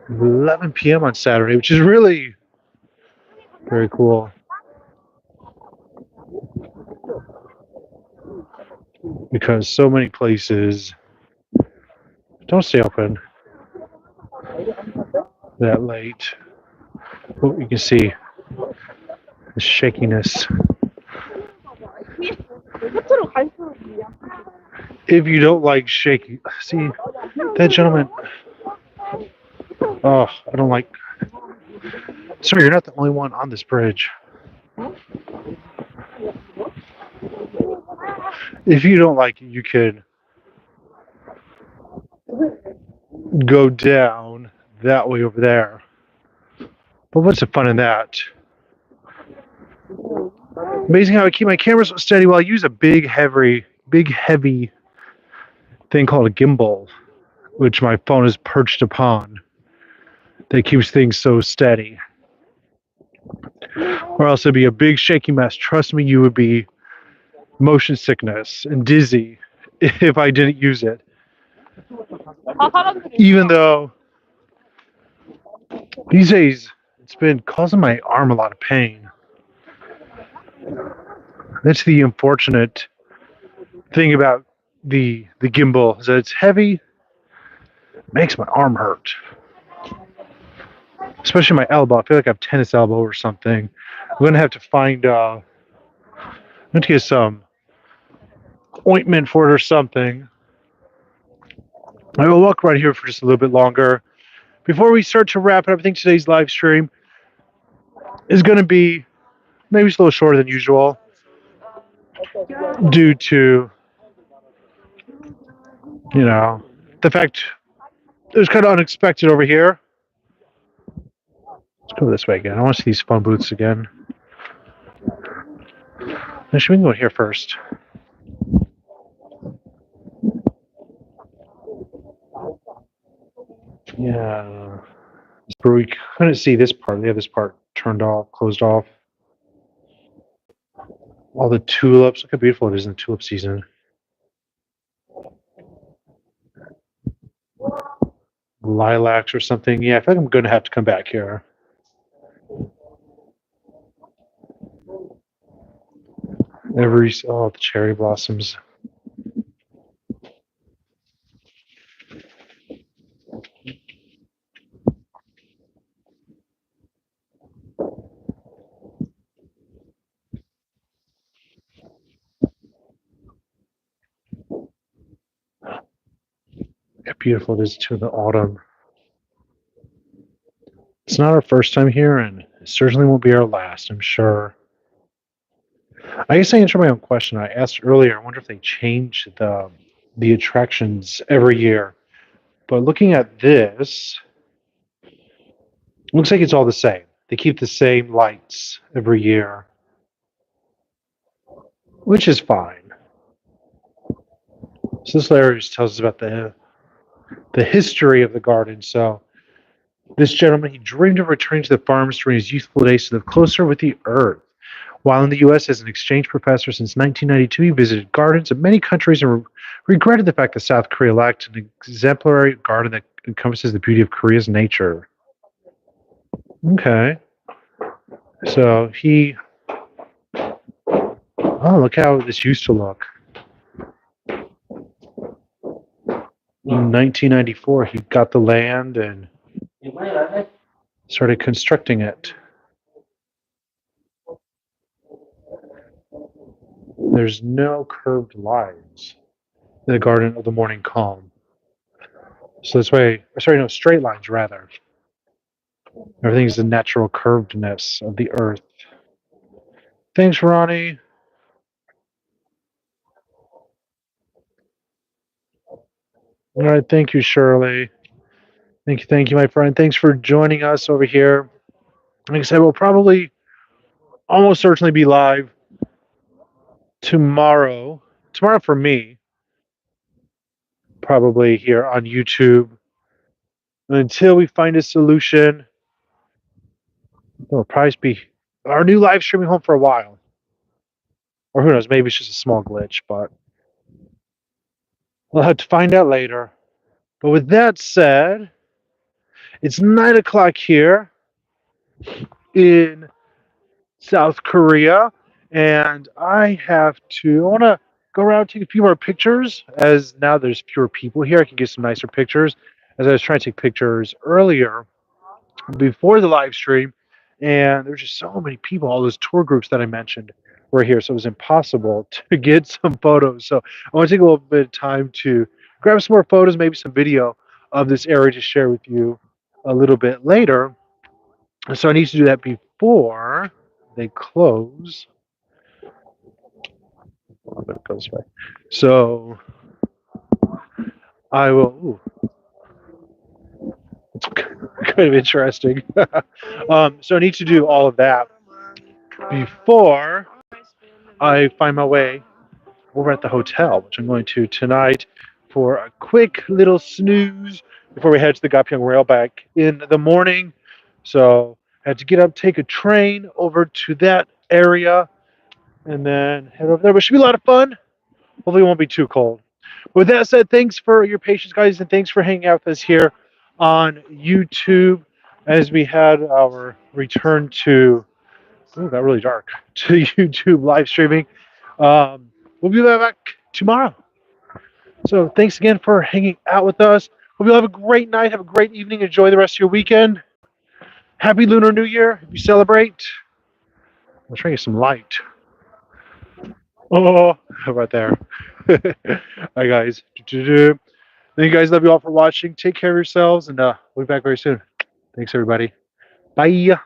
11 p.m. on Saturday, which is really very cool. Because so many places don't stay open that late. Oh, you can see the shakiness. If you don't like shaking, see that gentleman. Oh, I don't like. Sir, you're not the only one on this bridge. If you don't like it, you could go down that way over there. But what's the fun in that? Amazing how I keep my camera so steady while I use a big heavy thing called a gimbal, which my phone is perched upon, that keeps things so steady. Or else it'd be a big shaky mess. Trust me, you would be motion sickness and dizzy if I didn't use it. Even though these days it's been causing my arm a lot of pain. That's the unfortunate thing about the gimbal, is that it's heavy, makes my arm hurt. Especially my elbow. I feel like I have tennis elbow or something. I'm gonna have to find I'm going to get some ointment for it or something. I will walk right here for just a little bit longer. Before we start to wrap it up, I think today's live stream is going to be maybe it's a little shorter than usual due to, the fact it was kind of unexpected over here. Let's go this way again. I want to see these phone booths again. Actually, we can go here first. Yeah. But we couldn't see this part. They have this part turned off, closed off. All the tulips. Look how beautiful it is in the tulip season. Lilacs or something. Yeah, I feel like I'm going to have to come back here. The cherry blossoms. How beautiful it is too in the autumn. It's not our first time here, and it certainly won't be our last, I'm sure. I guess I answered my own question. I asked earlier, I wonder if they change the attractions every year. But looking at this, looks like it's all the same. They keep the same lights every year, which is fine. So this layer just tells us about the history of the garden. So this gentleman, he dreamed of returning to the farms during his youthful days to live closer with the earth. While in the U.S. as an exchange professor since 1992, he visited gardens of many countries and regretted the fact that South Korea lacked an exemplary garden that encompasses the beauty of Korea's nature. Okay. So look how this used to look. In 1994, he got the land and started constructing it. There's no curved lines. the garden of the morning calm. So this way, sorry, no, straight lines rather. Everything's the natural curvedness of the earth. Thanks, Ronnie. All right, thank you, Shirley. Thank you, my friend. Thanks for joining us over here. Like I said, we'll probably almost certainly be live tomorrow. Tomorrow for me, probably here on YouTube. Until we find a solution, it'll probably be our new live streaming home for a while. Or who knows, maybe it's just a small glitch, but we'll have to find out later. But with that said, it's 9 o'clock here in South Korea, and I want to go around take a few more pictures. As now there's fewer people here, I can get some nicer pictures. As I was trying to take pictures earlier before the live stream, and there's just so many people. All those tour groups that I mentioned were here, so it was impossible to get some photos. So I want to take a little bit of time to grab some more photos, maybe some video of this area to share with you a little bit later. So I need to do that before they close. But it goes away. So I will. Ooh, it's kind of interesting. So I need to do all of that before I find my way over at the hotel, which I'm going to tonight for a quick little snooze before we head to the Gapyeong Rail Bike in the morning. So I had to get up, take a train over to that area, and then head over there. But it should be a lot of fun. Hopefully it won't be too cold. With that said, thanks for your patience, guys, and thanks for hanging out with us here on YouTube as we had our return to, oh, it got really dark, to YouTube live streaming. We'll be back tomorrow. So thanks again for hanging out with us. Hope you have a great night, have a great evening, enjoy the rest of your weekend. Happy Lunar New Year if you celebrate. I'll try to get some light. Oh, how about there? Hi, guys. Thank you guys. Love you all for watching. Take care of yourselves, and we'll be back very soon. Thanks, everybody. Bye.